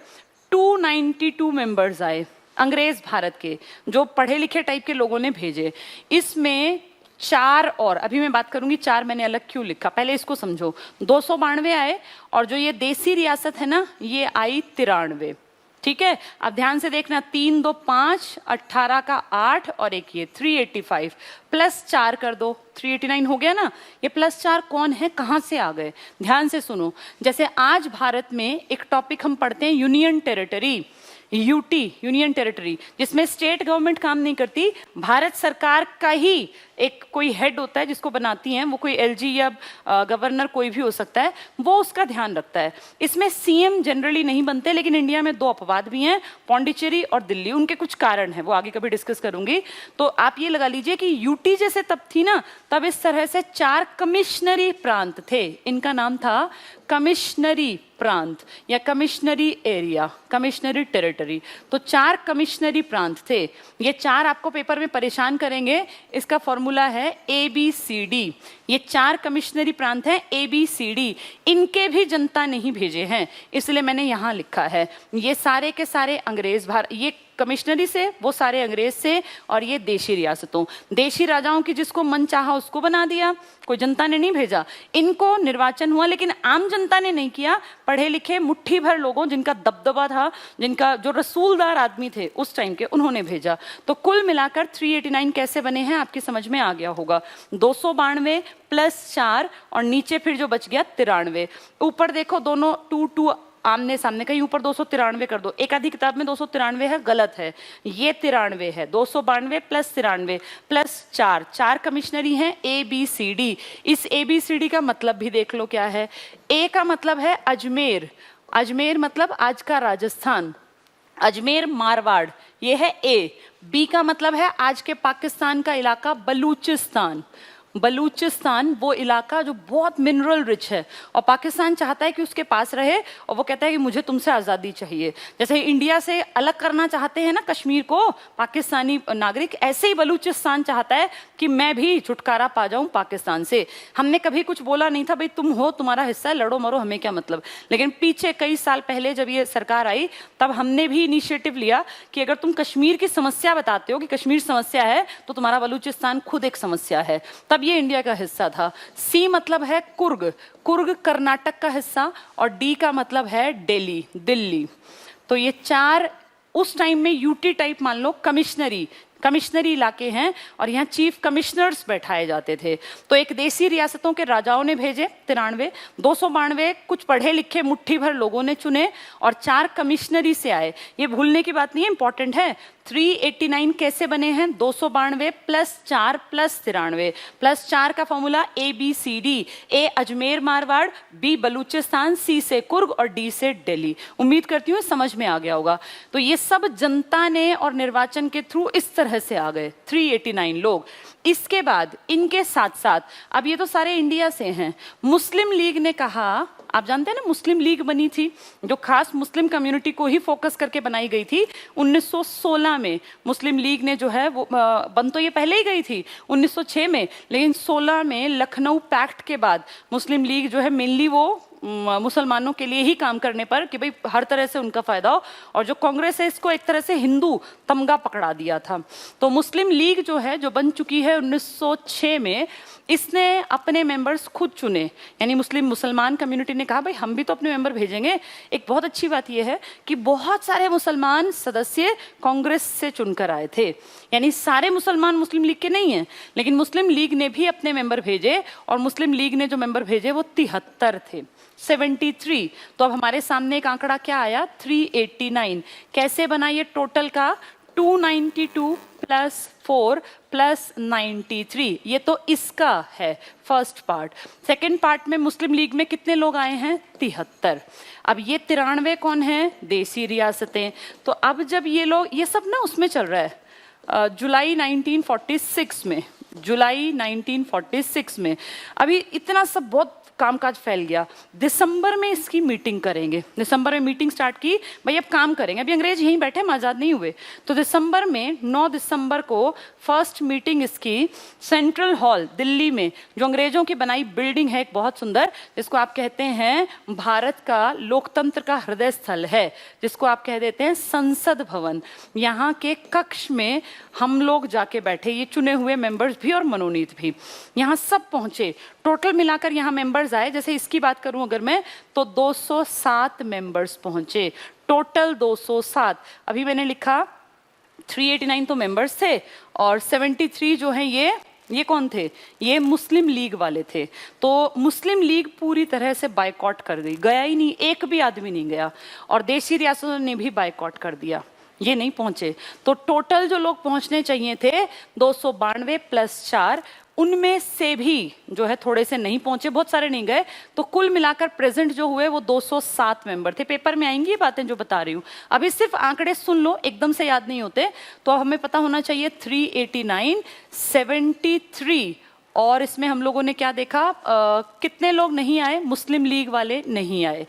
292 मेंबर्स आए अंग्रेज भारत के, जो पढ़े लिखे टाइप के लोगों ने भेजे। इसमें 4 और, अभी मैं बात करूंगी 4 मैंने अलग क्यों लिखा, पहले इसको समझो। 292 आए, और जो ये देसी रियासत है ना, ये आई 93। ठीक है, अब ध्यान से देखना, 3 2 5, 18 का 8 और एक ये 385 प्लस 4 कर दो, 389 हो गया ना। ये प्लस 4 कौन है, कहां से आ गए, ध्यान से सुनो। जैसे आज भारत में एक टॉपिक हम पढ़ते हैं union territory, UT, union territory, जिसमें स्टेट गवर्नमेंट काम नहीं करती, भारत सरकार का ही एक कोई हेड होता है जिसको बनाती हैं, वो कोई एलजी या गवर्नर कोई भी हो सकता है, वो उसका ध्यान रखता है। इसमें सीएम जनरली नहीं बनते, लेकिन इंडिया में 2 अपवाद भी हैं, पौंडीचेरी और दिल्ली। उनके कुछ कारण है, वो आगे कभी डिस्कस करूंगी। तो आप ये लगा लीजिए कि यूटी जैसे तब थी ना, तब इस तरह से 4 कमिश्नरी प्रांत थे। इनका नाम था कमिश्नरी प्रांत या कमिश्नरी एरिया, कमिश्नरी टेरिटरी। तो 4 कमिश्नरी प्रांत थे। ये 4 आपको पेपर में परेशान करेंगे। इसका फॉर्मूला है ABCD। ये 4 कमिश्नरी प्रांत हैं, ABCD। इनके भी जनता नहीं भेजे हैं, इसलिए मैंने यहां लिखा है। ये सारे के सारे अंग्रेज ये कमिश्नरी से, वो सारे अंग्रेज से, और ये देशी रियासतों, देशी राजाओं की जिसको मन चाहा उसको बना दिया, कोई जनता ने नहीं भेजा। इनको निर्वाचन हुआ, लेकिन आम जनता ने नहीं किया, पढ़े लिखे मुट्ठी भर लोगों जिनका दबदबा था, जिनका जो रसूलदार आदमी थे उस टाइम के, उन्होंने भेजा। तो कुल मिलाकर 389 कैसे बने हैं आपकी समझ में आ गया होगा। 292 प्लस 4 और नीचे फिर जो बच गया 93। ऊपर देखो दोनों 2 आमने सामने, कहीं ऊपर 293 कर दो, एक आधी किताब में 293 है, गलत है, ये 93 है। 292 प्लस 93 प्लस 4 कमिश्नरी हैं ABCD। इस ABCD का मतलब भी देख लो क्या है। A का मतलब है अजमेर, अजमेर मतलब आज का राजस्थान, अजमेर मारवाड़, ये है A। B का मतलब है आज के पाकिस्तान का इलाका बलूचिस्तान, बलूचिस्तान वो इलाका जो बहुत मिनरल रिच है, और पाकिस्तान चाहता है कि उसके पास रहे, और वो कहता है कि मुझे तुमसे आज़ादी चाहिए। जैसे इंडिया से अलग करना चाहते हैं ना कश्मीर को पाकिस्तानी नागरिक, ऐसे ही बलूचिस्तान चाहता है कि मैं भी छुटकारा पा जाऊं पाकिस्तान से। हमने कभी कुछ बोला नहीं था, भाई तुम हो, तुम्हारा हिस्सा है, लड़ो मरो, हमें क्या मतलब। लेकिन पीछे कई साल पहले जब ये सरकार आई, तब हमने भी इनिशिएटिव लिया कि अगर तुम कश्मीर की समस्या बताते हो कि कश्मीर समस्या है, तो तुम्हारा बलूचिस्तान खुद एक समस्या है। तब ये इंडिया का हिस्सा था। सी मतलब है कुर्ग, कुर्ग कर्नाटक का हिस्सा, और डी का मतलब है दिल्ली, दिल्ली। तो ये 4 उस टाइम में यूटी टाइप मान लो कमिश्नरी, कमिश्नरी इलाके हैं, और यहाँ चीफ कमिश्नर्स बैठाए जाते थे। तो एक देसी रियासतों के राजाओं ने भेजे 93, 292 कुछ पढ़े लिखे मुट्ठी भर लोगों ने चुने, और 4 कमिश्नरी से आए। ये भूलने की बात नहीं है, इंपॉर्टेंट है। 389 कैसे बने हैं, 292 प्लस 4 प्लस 93 प्लस 4 का formula ABCD। A Ajmer Marwar, B Balochistan, C से कुर्ग और D से दिल्ली। उम्मीद करती हूँ समझ में आ गया होगा। तो ये सब जनता ने और निर्वाचन के थ्रू इस तरह से आ गए 389 लोग। इसके बाद इनके साथ साथ, अब ये तो सारे इंडिया से हैं, मुस्लिम लीग ने कहा, आप जानते हैं ना मुस्लिम लीग बनी थी जो खास मुस्लिम कम्युनिटी को ही फोकस करके बनाई गई थी 1916 में। मुस्लिम लीग ने जो है वो बन तो ये पहले ही गई थी 1906 में, लेकिन 16 में लखनऊ पैक्ट के बाद मुस्लिम लीग जो है मेनली वो मुसलमानों के लिए ही काम करने पर कि भाई हर तरह से उनका फायदा हो, और जो कांग्रेस है इसको एक तरह से हिंदू तमगा पकड़ा दिया था। तो मुस्लिम लीग जो है, जो बन चुकी है 1906 में, इसने अपने मेंबर्स खुद चुने। यानी मुसलमान कम्युनिटी ने कहा भाई हम भी तो अपने मेंबर भेजेंगे। एक बहुत अच्छी बात यह है कि बहुत सारे मुसलमान सदस्य कांग्रेस से चुनकर आए थे, यानी सारे मुसलमान मुस्लिम लीग के नहीं हैं, लेकिन मुस्लिम लीग ने भी अपने मेंबर भेजे, और मुस्लिम लीग ने जो मेंबर भेजे वो 73 थे, 73। तो अब हमारे सामने एक आंकड़ा क्या आया, 389। कैसे बना ये टोटल का, 292 प्लस 4 प्लस 93, ये तो इसका है फर्स्ट पार्ट। सेकंड पार्ट में मुस्लिम लीग में कितने लोग आए हैं? 73। अब ये 93 कौन है? देसी रियासतें। तो अब जब ये लोग, ये सब ना उसमें चल रहा है जुलाई 1946 में, जुलाई 1946 में। अभी इतना सब बहुत कामकाज फैल गया। दिसंबर में इसकी मीटिंग करेंगे, दिसंबर में मीटिंग स्टार्ट की, भाई अब काम करेंगे। अभी अंग्रेज यहीं बैठे, हम आज़ाद नहीं हुए। तो दिसंबर में 9 दिसंबर को फर्स्ट मीटिंग इसकी सेंट्रल हॉल दिल्ली में, जो अंग्रेजों की बनाई बिल्डिंग है एक बहुत सुंदर, जिसको आप कहते हैं भारत का लोकतंत्र का हृदय स्थल है, जिसको आप कह देते हैं संसद भवन। यहाँ के कक्ष में हम लोग जाके बैठे, ये चुने हुए मेंबर्स भी और मनोनीत भी, यहाँ सब पहुंचे। टोटल मिलाकर यहाँ मेंबर्स आए, जैसे इसकी बात करूं अगर मैं, तो 207 मेंबर्स पहुंचे, टोटल 207। अभी मैंने लिखा 389 तो मेंबर्स थे और 73 जो हैं ये कौन थे? ये मुस्लिम लीग वाले थे। तो मुस्लिम लीग पूरी तरह से बायकॉट कर दी, गया ही नहीं, एक भी आदमी नहीं गया। और देशी रियासतों ने भी बायकॉट कर दिया, ये नहीं पहुंचे। तो टोटल जो लोग पहुंचने चाहिए थे 292 प्लस 4, उनमें से भी जो है थोड़े से नहीं पहुंचे, बहुत सारे नहीं गए। तो कुल मिलाकर प्रेजेंट जो हुए वो 207 मेंबर थे। पेपर में आएंगी ये बातें जो बता रही हूँ, अभी सिर्फ आंकड़े सुन लो, एकदम से याद नहीं होते। तो हमें पता होना चाहिए 389, 73। और इसमें हम लोगों ने क्या देखा, कितने लोग नहीं आए? मुस्लिम लीग वाले नहीं आए।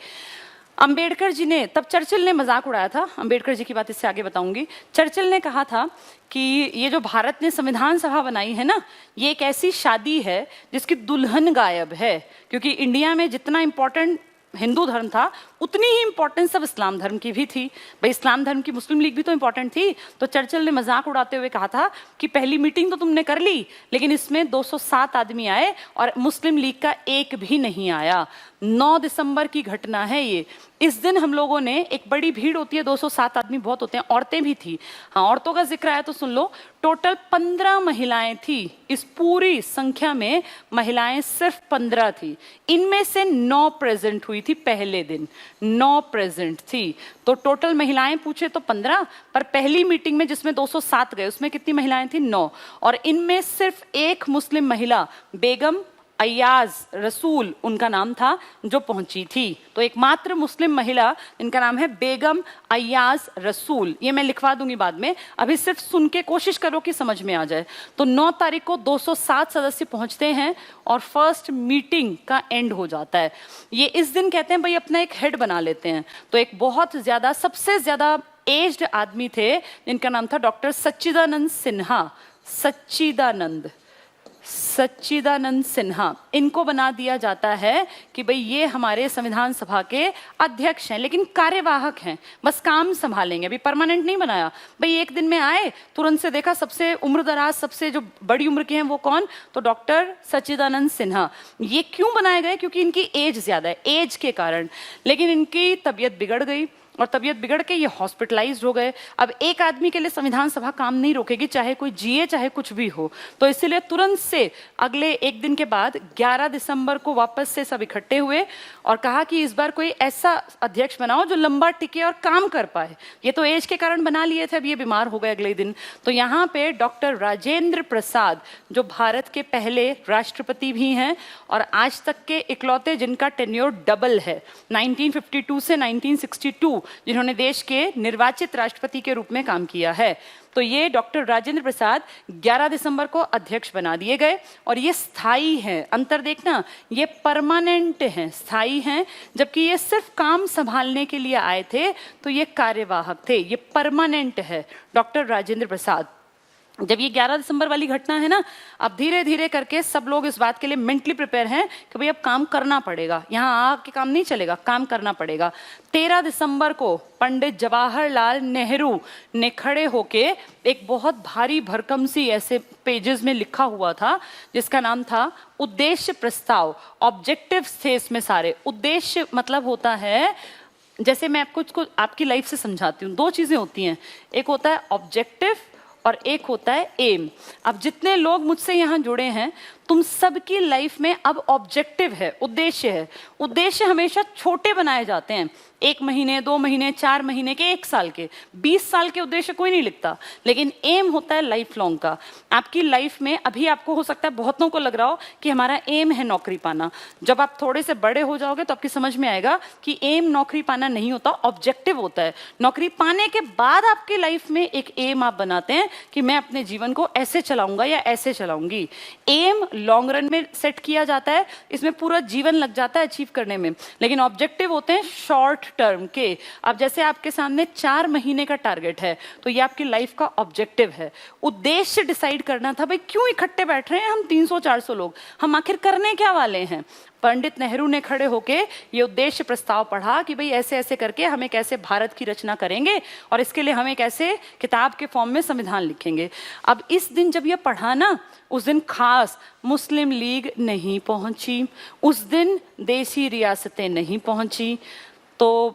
अंबेडकर जी ने, तब चर्चिल ने मजाक उड़ाया था, अंबेडकर जी की बात इससे आगे बताऊंगी। चर्चिल ने कहा था कि ये जो भारत ने संविधान सभा बनाई है ना, ये एक ऐसी शादी है जिसकी दुल्हन गायब है। क्योंकि इंडिया में जितना इंपॉर्टेंट हिंदू धर्म था, उतनी ही इंपॉर्टेंस अब इस्लाम धर्म की भी थी। भाई इस्लाम धर्म की मुस्लिम लीग भी तो इंपॉर्टेंट थी। तो चर्चिल ने मजाक उड़ाते हुए कहा था कि पहली मीटिंग तो तुमने कर ली, लेकिन इसमें 207 आदमी आए और मुस्लिम लीग का एक भी नहीं आया। 9 दिसंबर की घटना है ये। इस दिन हम लोगों ने, एक बड़ी भीड़ होती है, 207 आदमी बहुत होते हैं, औरतें भी थी। हाँ, औरतों का जिक्र आया तो सुन लो। टोटल 15 महिलाएं थी, इस पूरी संख्या में महिलाएं सिर्फ 15 थी। इनमें से 9 प्रेजेंट हुई थी पहले दिन, 9 प्रेजेंट थी। तो टोटल महिलाएं पूछे तो 15, पर पहली मीटिंग में जिसमें 207 गए उसमें कितनी महिलाएं थी? 9। और इनमें सिर्फ एक मुस्लिम महिला, बेगम अय्याज रसूल उनका नाम था, जो पहुंची थी। तो एकमात्र मुस्लिम महिला, इनका नाम है बेगम अय्याज रसूल। ये मैं लिखवा दूंगी बाद में, अभी सिर्फ सुन के कोशिश करो कि समझ में आ जाए। तो 9 तारीख को 207 सदस्य पहुंचते हैं और फर्स्ट मीटिंग का एंड हो जाता है। ये इस दिन कहते हैं भाई अपना एक हेड बना लेते हैं। तो एक बहुत ज्यादा, सबसे ज्यादा एज्ड आदमी थे, जिनका नाम था डॉक्टर सच्चिदानंद सिन्हा, सच्चिदानंद सिन्हा। इनको बना दिया जाता है कि भाई ये हमारे संविधान सभा के अध्यक्ष हैं, लेकिन कार्यवाहक हैं, बस काम संभालेंगे, अभी परमानेंट नहीं बनाया। भाई एक दिन में आए, तुरंत से देखा सबसे उम्रदराज, सबसे जो बड़ी उम्र के हैं वो कौन? तो डॉक्टर सच्चिदानंद सिन्हा। ये क्यों बनाए गए? क्योंकि इनकी एज ज्यादा है, एज के कारण। लेकिन इनकी तबीयत बिगड़ गई और तबीयत बिगड़ के ये हॉस्पिटलाइज्ड हो गए। अब एक आदमी के लिए संविधान सभा काम नहीं रोकेगी, चाहे कोई जिए चाहे कुछ भी हो। तो इसीलिए तुरंत से अगले एक दिन के बाद 11 दिसंबर को वापस से सब इकट्ठे हुए और कहा कि इस बार कोई ऐसा अध्यक्ष बनाओ जो लंबा टिके और काम कर पाए। ये तो एज के कारण बना लिए थे, अब ये बीमार हो गए अगले दिन। तो यहाँ पे डॉक्टर राजेंद्र प्रसाद, जो भारत के पहले राष्ट्रपति भी हैं और आज तक के इकलौते जिनका टेन्योर डबल है, 1952 से 1962, जिन्होंने देश के निर्वाचित राष्ट्रपति के रूप में काम किया है। तो ये डॉक्टर राजेंद्र प्रसाद 11 दिसंबर को अध्यक्ष बना दिए गए और ये स्थायी हैं। अंतर देखना, ये परमानेंट हैं, स्थायी हैं, जबकि ये सिर्फ काम संभालने के लिए आए थे, तो ये कार्यवाहक थे। ये परमानेंट है डॉक्टर राजेंद्र प्रसाद। जब ये 11 दिसंबर वाली घटना है ना, अब धीरे धीरे करके सब लोग इस बात के लिए मेंटली प्रिपेयर हैं कि भाई अब काम करना पड़ेगा, यहाँ आके काम नहीं चलेगा, काम करना पड़ेगा। 13 दिसंबर को पंडित जवाहरलाल नेहरू ने खड़े होके एक बहुत भारी भरकम सी ऐसे पेजेस में लिखा हुआ था, जिसका नाम था उद्देश्य प्रस्ताव। ऑब्जेक्टिव्स थे इसमें सारे। उद्देश्य मतलब होता है, जैसे मैं आपको आपकी लाइफ से समझाती हूँ, 2 चीजें होती हैं, एक होता है ऑब्जेक्टिव और एक होता है एम। अब जितने लोग मुझसे यहाँ जुड़े हैं, तुम सबकी लाइफ में अब ऑब्जेक्टिव है, उद्देश्य है। उद्देश्य हमेशा छोटे बनाए जाते हैं 1 महीने, 2 महीने, 4 महीने के, 1 साल के, 20 साल के उद्देश्य कोई नहीं लिखता, लेकिन एम होता है लाइफ लॉन्ग का। आपकी लाइफ में अभी आपको हो सकता है बहुतों को लग रहा हो कि हमारा एम है नौकरी पाना। जब आप थोड़े से बड़े हो जाओगे तो आपकी समझ में आएगा कि एम नौकरी पाना नहीं होता, ऑब्जेक्टिव होता है। नौकरी पाने के बाद आपकी लाइफ में एक एम आप बनाते हैं कि मैं अपने जीवन को ऐसे चलाऊंगा या ऐसे चलाऊंगी। एम लॉन्ग रन में सेट किया जाता है, इसमें पूरा जीवन लग जाता है अचीव करने में, लेकिन ऑब्जेक्टिव होते हैं शॉर्ट टर्म के। अब जैसे आपके सामने 4 महीने का टारगेट है तो ये आपकी लाइफ का ऑब्जेक्टिव है। उद्देश्य डिसाइड करना था, भाई क्यों इकट्ठे बैठ रहे हैं हम 300-400 लोग, हम आखिर करने क्या वाले हैं। पंडित नेहरू ने खड़े होके ये उद्देश्य प्रस्ताव पढ़ा कि भाई ऐसे ऐसे करके हम एक ऐसे भारत की रचना करेंगे और इसके लिए हम एक ऐसे किताब के फॉर्म में संविधान लिखेंगे। अब इस दिन जब ये पढ़ा ना, उस दिन खास मुस्लिम लीग नहीं पहुंची, उस दिन देशी रियासतें नहीं पहुंची। तो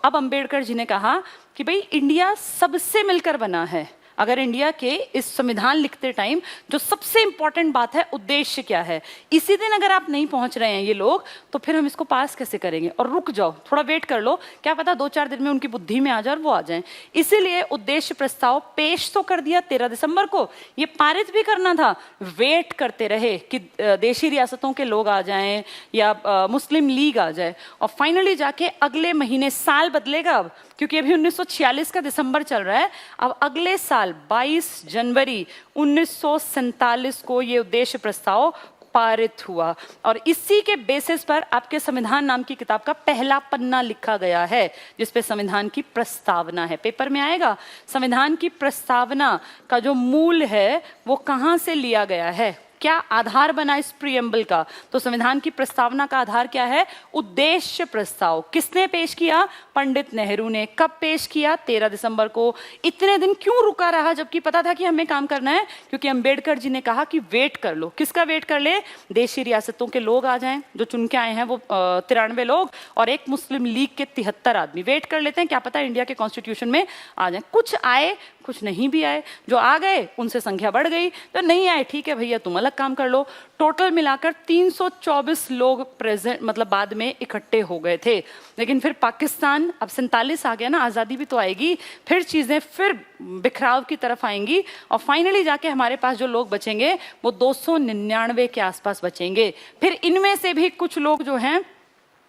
अब अंबेडकर जी ने कहा कि भाई इंडिया सबसे मिलकर बना है। अगर इंडिया के इस संविधान लिखते टाइम जो सबसे इंपॉर्टेंट बात है उद्देश्य क्या है, इसी दिन अगर आप नहीं पहुंच रहे हैं ये लोग, तो फिर हम इसको पास कैसे करेंगे। और रुक जाओ, थोड़ा वेट कर लो, क्या पता 2-4 दिन में उनकी बुद्धि में आ जाए और वो आ जाए। इसीलिए उद्देश्य प्रस्ताव पेश तो कर दिया 13 दिसंबर को, ये पारित भी करना था। वेट करते रहे कि देशी रियासतों के लोग आ जाएं या मुस्लिम लीग आ जाए, और फाइनली जाके अगले महीने, साल बदलेगा अब, क्योंकि अभी 1946 का दिसंबर चल रहा है, अब अगले साल 22 जनवरी 1947 को ये उद्देश्य प्रस्ताव पारित हुआ। और इसी के बेसिस पर आपके संविधान नाम की किताब का पहला पन्ना लिखा गया है, जिसपे संविधान की प्रस्तावना है। पेपर में आएगा, संविधान की प्रस्तावना का जो मूल है वो कहाँ से लिया गया है, क्या आधार बना इस प्रीएम्बल का। तो संविधान की प्रस्तावना का आधार क्या है, उद्देश्य प्रस्ताव। किसने पेश किया, पंडित नेहरू ने। कब पेश किया, 13 दिसंबर को। इतने दिन क्यों रुका रहा जबकि पता था कि हमें काम करना है, क्योंकि अंबेडकर जी ने कहा कि वेट कर लो। किसका वेट कर ले, देशी रियासतों के लोग आ जाएं, जो चुन के आए हैं वो 93 लोग, और एक मुस्लिम लीग के 73 आदमी। वेट कर लेते हैं, क्या पता इंडिया के कॉन्स्टिट्यूशन में आ जाए। कुछ आए, कुछ नहीं भी आए। जो आ गए उनसे संख्या बढ़ गई, तो नहीं आए ठीक है भैया तुम अलग काम कर लो। टोटल मिलाकर 324 लोग प्रेजेंट, मतलब बाद में इकट्ठे हो गए थे। लेकिन फिर पाकिस्तान, अब 47 आ गया ना, आज़ादी भी तो आएगी, फिर चीज़ें फिर बिखराव की तरफ आएंगी, और फाइनली जाके हमारे पास जो लोग बचेंगे वो 299 के आसपास बचेंगे। फिर इनमें से भी कुछ लोग जो हैं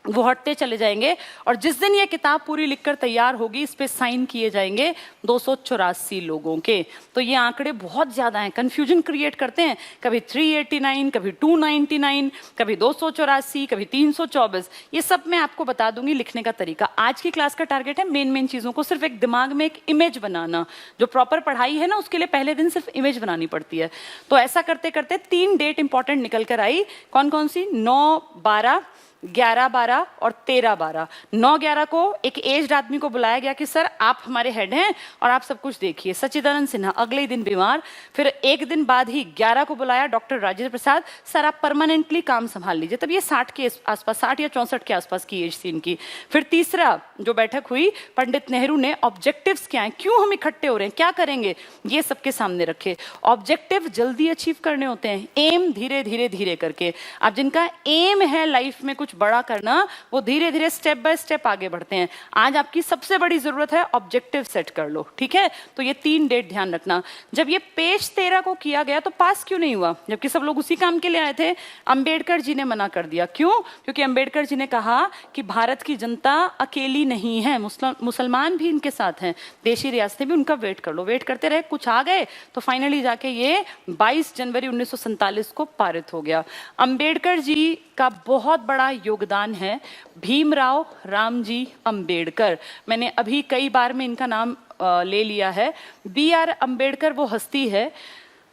वो हटते चले जाएंगे, और जिस दिन ये किताब पूरी लिखकर तैयार होगी इस पे साइन किए जाएंगे 284 लोगों के। तो ये आंकड़े बहुत ज़्यादा हैं, कन्फ्यूजन क्रिएट करते हैं, कभी 389, कभी 299, कभी 284, कभी 324। ये सब मैं आपको बता दूंगी लिखने का तरीका। आज की क्लास का टारगेट है मेन चीज़ों को सिर्फ एक दिमाग में एक इमेज बनाना। जो प्रॉपर पढ़ाई है ना, उसके लिए पहले दिन सिर्फ इमेज बनानी पड़ती है। तो ऐसा करते करते 3 डेट इंपॉर्टेंट निकल कर आई। कौन कौन सी, 9/12, 11/12 और 13/12। 9/11 को एक एज्ड आदमी को बुलाया गया कि सर आप हमारे हेड हैं और आप सब कुछ देखिए, सच्चिदानंद सिन्हा अगले ही दिन बीमार। फिर एक दिन बाद ही 11 को बुलाया डॉक्टर राजेंद्र प्रसाद, सर आप परमानेंटली काम संभाल लीजिए। तब ये 60 के आसपास, 60 या 64 के आसपास की एज थी इनकी। फिर तीसरा जो बैठक हुई, पंडित नेहरू ने ऑब्जेक्टिव्स क्या हैं, क्यों हम इकट्ठे हो रहे हैं, क्या करेंगे, ये सबके सामने रखे। ऑब्जेक्टिव जल्दी अचीव करने होते हैं, एम धीरे धीरे धीरे करके। अब जिनका एम है लाइफ में कुछ बड़ा करना, वो धीरे धीरे स्टेप बाय स्टेप आगे बढ़ते हैं। आज आपकी सबसे बड़ी जरूरत है ऑब्जेक्टिव सेट कर लो, ठीक है। तो ये 3 डेट ध्यान रखना। जब ये पेश 13 को किया गया तो पास क्यों नहीं हुआ, जबकि सब लोग उसी काम के लिए आए थे। अंबेडकर जी ने मना कर दिया। क्यों, क्योंकि अंबेडकर जी ने कहा कि भारत की जनता अकेली नहीं है, मुसलमान भी इनके साथ हैं, देशी रियासतें भी, उनका वेट कर लो। वेट करते रहे, कुछ आ गए, तो फाइनली जाके ये 22 जनवरी 1947 को पारित हो गया। अंबेडकर जी का बहुत बड़ा योगदान है भीमराव रामजी अंबेडकर। मैंने अभी कई बार में इनका नाम ले लिया है। B.R. अंबेडकर वो हस्ती है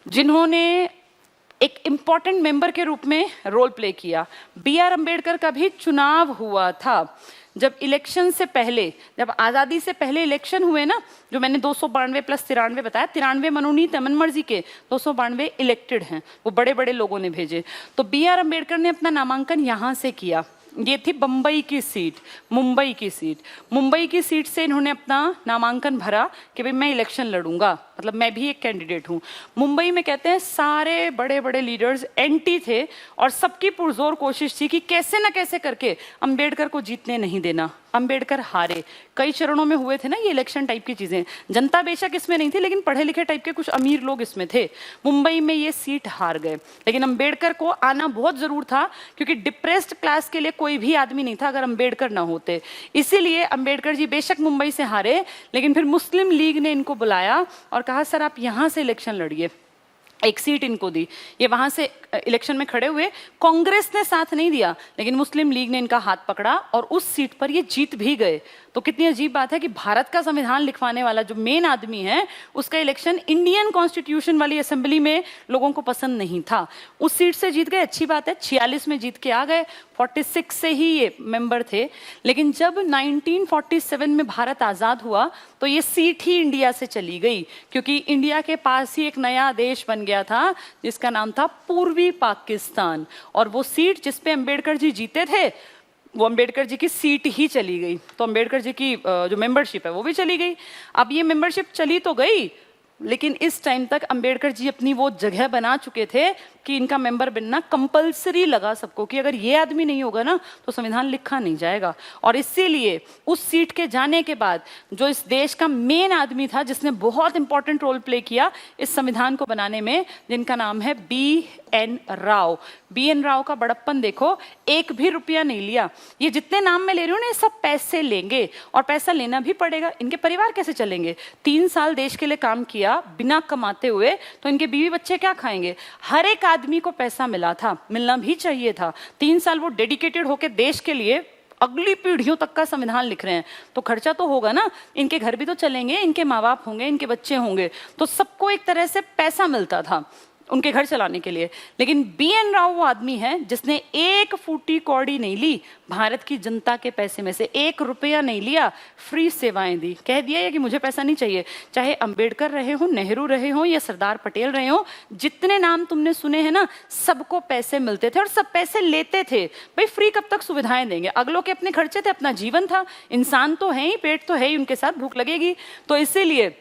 जिन्होंने एक इम्पॉर्टेंट मेंबर के रूप में रोल प्ले किया। B.R. अंबेडकर का भी चुनाव हुआ था। जब इलेक्शन से पहले, जब आज़ादी से पहले इलेक्शन हुए ना, जो मैंने 292 + 93 बताया, 93 मनोनीत है मनमर्जी के, 292 इलेक्टेड हैं, वो बड़े बड़े लोगों ने भेजे। तो B.R. अंबेडकर ने अपना नामांकन यहाँ से किया। ये थी बम्बई की सीट, मुंबई की सीट। मुंबई की सीट से इन्होंने अपना नामांकन भरा कि भाई मैं इलेक्शन लड़ूंगा, मतलब मैं भी एक कैंडिडेट हूँ। मुंबई में कहते हैं सारे बड़े बड़े लीडर्स एंटी थे और सबकी पुरजोर कोशिश थी कि कैसे ना कैसे करके अंबेडकर को जीतने नहीं देना। अंबेडकर हारे, कई चरणों में हुए थे ना ये इलेक्शन टाइप की चीजें। जनता बेशक इसमें नहीं थी, लेकिन पढ़े लिखे टाइप के कुछ अमीर लोग इसमें थे। मुंबई में ये सीट हार गए, लेकिन अंबेडकर को आना बहुत जरूर था, क्योंकि डिप्रेस्ड क्लास के लिए कोई भी आदमी नहीं था अगर अंबेडकर ना होते। इसीलिए अंबेडकर जी बेशक मुंबई से हारे, लेकिन फिर मुस्लिम लीग ने इनको बुलाया और कहा सर आप यहाँ से इलेक्शन लड़िए। एक सीट इनको दी, ये वहां से इलेक्शन में खड़े हुए। कांग्रेस ने साथ नहीं दिया, लेकिन मुस्लिम लीग ने इनका हाथ पकड़ा और उस सीट पर ये जीत भी गए। तो कितनी अजीब बात है कि भारत का संविधान लिखवाने वाला जो मेन आदमी है, उसका इलेक्शन इंडियन कॉन्स्टिट्यूशन वाली असेंबली में लोगों को पसंद नहीं था। उस सीट से जीत गए, अच्छी बात है। 46 में जीत के आ गए, 46 से ही ये मेंबर थे। लेकिन जब 1947 में भारत आजाद हुआ तो ये सीट ही इंडिया से चली गई, क्योंकि इंडिया के पास ही एक नया देश बन गया था जिसका नाम था पूर्वी पाकिस्तान। और वो सीट जिसपे अंबेडकर जी जीते थे, वो अंबेडकर जी की सीट ही चली गई। तो अंबेडकर जी की जो मेंबरशिप है वो भी चली गई। अब ये मेंबरशिप चली तो गई, लेकिन इस टाइम तक अंबेडकर जी अपनी वो जगह बना चुके थे कि इनका मेंबर बनना कंपलसरी लगा सबको, कि अगर ये आदमी नहीं होगा ना तो संविधान लिखा नहीं जाएगा। और इसीलिए उस सीट के जाने के बाद जो इस देश का मेन आदमी था, जिसने बहुत इंपॉर्टेंट रोल प्ले किया इस संविधान को बनाने में, जिनका नाम है BN राव। BN राव का बड़प्पन देखो, एक भी रुपया नहीं लिया। ये जितने नाम में ले रही हूँ ना, ये सब पैसे लेंगे और पैसा लेना भी पड़ेगा। इनके परिवार कैसे चलेंगे? 3 साल देश के लिए काम किया बिना कमाते हुए, तो इनके बीवी बच्चे क्या खाएंगे? हर एक आदमी को पैसा मिला था, मिलना भी चाहिए था। 3 साल वो डेडिकेटेड होकर देश के लिए अगली पीढ़ियों तक का संविधान लिख रहे हैं, तो खर्चा तो होगा ना, इनके घर भी तो चलेंगे, इनके माँ बाप होंगे, इनके बच्चे होंगे, तो सबको एक तरह से पैसा मिलता था उनके घर चलाने के लिए। लेकिन BN राव वो आदमी है जिसने एक फूटी कौड़ी नहीं ली भारत की जनता के पैसे में से, 1 रुपया नहीं लिया, फ्री सेवाएं दी। कह दिया कि मुझे पैसा नहीं चाहिए। चाहे अंबेडकर रहे हो, नेहरू रहे हो या सरदार पटेल रहे हो, जितने नाम तुमने सुने हैं ना, सबको पैसे मिलते थे और सब पैसे लेते थे। भाई फ्री कब तक सुविधाएं देंगे? अगलों के अपने खर्चे थे, अपना जीवन था, इंसान तो है ही, पेट तो है ही, उनके साथ भूख लगेगी। तो इसीलिए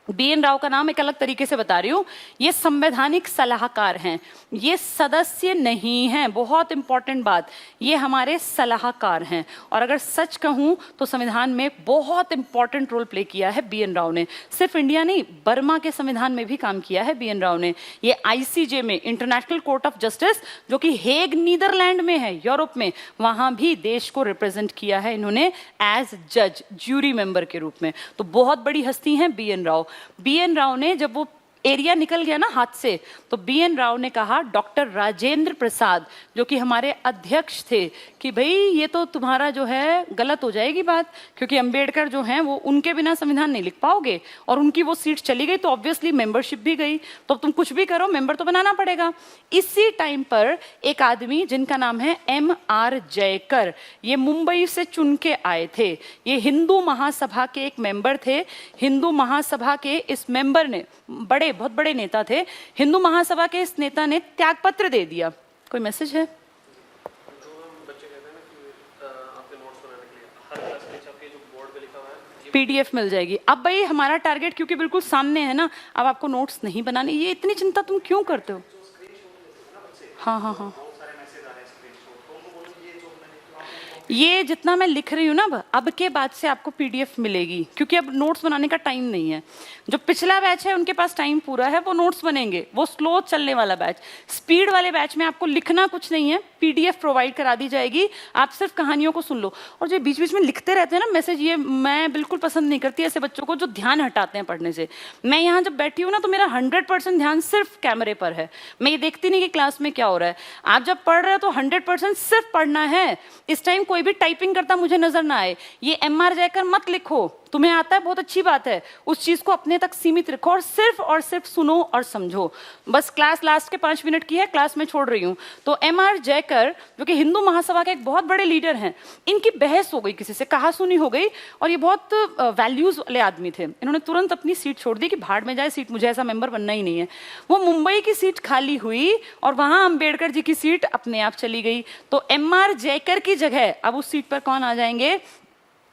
BN राव का नाम एक अलग तरीके से बता रही हूँ। ये संवैधानिक सलाहकार हैं, ये सदस्य नहीं हैं। बहुत इंपॉर्टेंट बात, ये हमारे सलाहकार हैं। और अगर सच कहूँ तो संविधान में बहुत इंपॉर्टेंट रोल प्ले किया है BN राव ने। सिर्फ इंडिया नहीं, बर्मा के संविधान में भी काम किया है BN राव ने। ये ICJ में, इंटरनेशनल कोर्ट ऑफ जस्टिस, जो कि हेग नीदरलैंड में है, यूरोप में, वहां भी देश को रिप्रेजेंट किया है इन्होंने एज जज, ज्यूरी मेंबर के रूप में। तो बहुत बड़ी हस्ती हैं BN राव। BN राव ने जब वो एरिया निकल गया ना हाथ से, तो BN राव ने कहा डॉक्टर राजेंद्र प्रसाद, जो कि हमारे अध्यक्ष थे, कि भाई ये तो तुम्हारा जो है गलत हो जाएगी बात, क्योंकि अंबेडकर जो हैं वो उनके बिना संविधान नहीं लिख पाओगे, और उनकी वो सीट चली गई तो ऑब्वियसली मेंबरशिप भी गई, तो तुम कुछ भी करो मेंबर तो बनाना पड़ेगा। इसी टाइम पर एक आदमी जिनका नाम है MR जयकर, ये मुंबई से चुन के आए थे। ये हिंदू महासभा के एक मेंबर थे। हिंदू महासभा के इस मेंबर ने, बहुत बड़े नेता थे, हिंदू महासभा के इस नेता ने त्यागपत्र दे दिया। कोई मैसेज है? PDF मिल जाएगी। अब भाई हमारा टारगेट क्योंकि बिल्कुल सामने है ना, अब आपको नोट्स नहीं बनाने। ये इतनी चिंता तुम क्यों करते हो? हाँ हाँ हाँ, ये जितना मैं लिख रही हूँ ना, अब के बाद से आपको PDF मिलेगी, क्योंकि अब नोट्स बनाने का टाइम नहीं है। जो पिछला बैच है उनके पास टाइम पूरा है, वो नोट्स बनेंगे। वो स्लो चलने वाला बैच, स्पीड वाले बैच में आपको लिखना कुछ नहीं है, PDF प्रोवाइड करा दी जाएगी, आप सिर्फ कहानियों को सुन लो। और जो बीच बीच में लिखते रहते हैं ना मैसेज, ये मैं बिल्कुल पसंद नहीं करती ऐसे बच्चों को जो ध्यान हटाते हैं पढ़ने से। मैं यहाँ जब बैठी हूँ ना, तो मेरा 100% ध्यान सिर्फ कैमरे पर है, मैं ये देखती नहीं कि क्लास में क्या हो रहा है। आप जब पढ़ रहे हो तो 100% सिर्फ पढ़ना है। इस टाइम कोई भी टाइपिंग करता मुझे नजर ना आए। ये MR जयकर मत लिखो, तुम्हें आता है बहुत अच्छी बात है, उस चीज को अपने तक सीमित रखो और सिर्फ सुनो और समझो। बस क्लास लास्ट के 5 मिनट की है, क्लास में छोड़ रही हूँ। तो MR जयकर जो कि हिंदू महासभा के एक बहुत बड़े लीडर हैं, इनकी बहस हो गई किसी से, कहासुनी हो गई, और ये बहुत वैल्यूज वाले आदमी थे। इन्होंने तुरंत अपनी सीट छोड़ दी कि भाड़ में जाए सीट, मुझे ऐसा मेंबर बनना ही नहीं है। वो मुंबई की सीट खाली हुई और वहां अंबेडकर जी की सीट अपने आप चली गई। तो MR जयकर की जगह अब उस सीट पर कौन आ जाएंगे?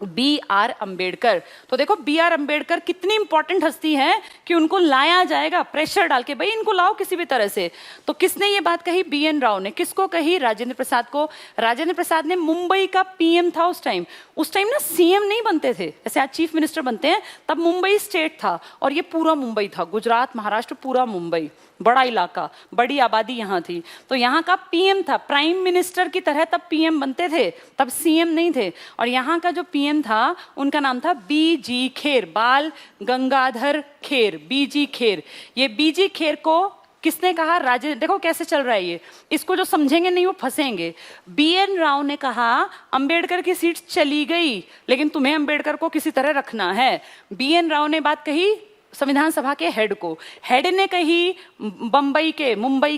BR अम्बेडकर। तो देखो BR अम्बेडकर कितनी इंपॉर्टेंट हस्ती है कि उनको लाया जाएगा प्रेशर डाल के, भाई इनको लाओ किसी भी तरह से। तो किसने ये बात कही? BN राव ने। किसको कही? राजेंद्र प्रसाद को। राजेंद्र प्रसाद ने मुंबई का PM था उस टाइम ना CM नहीं बनते थे, जैसे आज चीफ मिनिस्टर बनते हैं, तब मुंबई स्टेट था और ये पूरा मुंबई था, गुजरात महाराष्ट्र पूरा मुंबई, बड़ा इलाका, बड़ी आबादी यहाँ थी। तो यहाँ का PM था, प्राइम मिनिस्टर की तरह तब PM बनते थे, तब CM नहीं थे। और यहाँ का जो PM था उनका नाम था BG खेर, बाल गंगाधर खेर, BG खेर। ये BG खेर को किसने कहा? देखो कैसे चल रहा है ये, इसको जो समझेंगे नहीं वो फंसेंगे। BN राव ने कहा अंबेडकर की सीट चली गई, लेकिन तुम्हें अंबेडकर को किसी तरह रखना है। BN राव ने बात कही संविधान सभा के हेड को, हेड ने कही मुंबई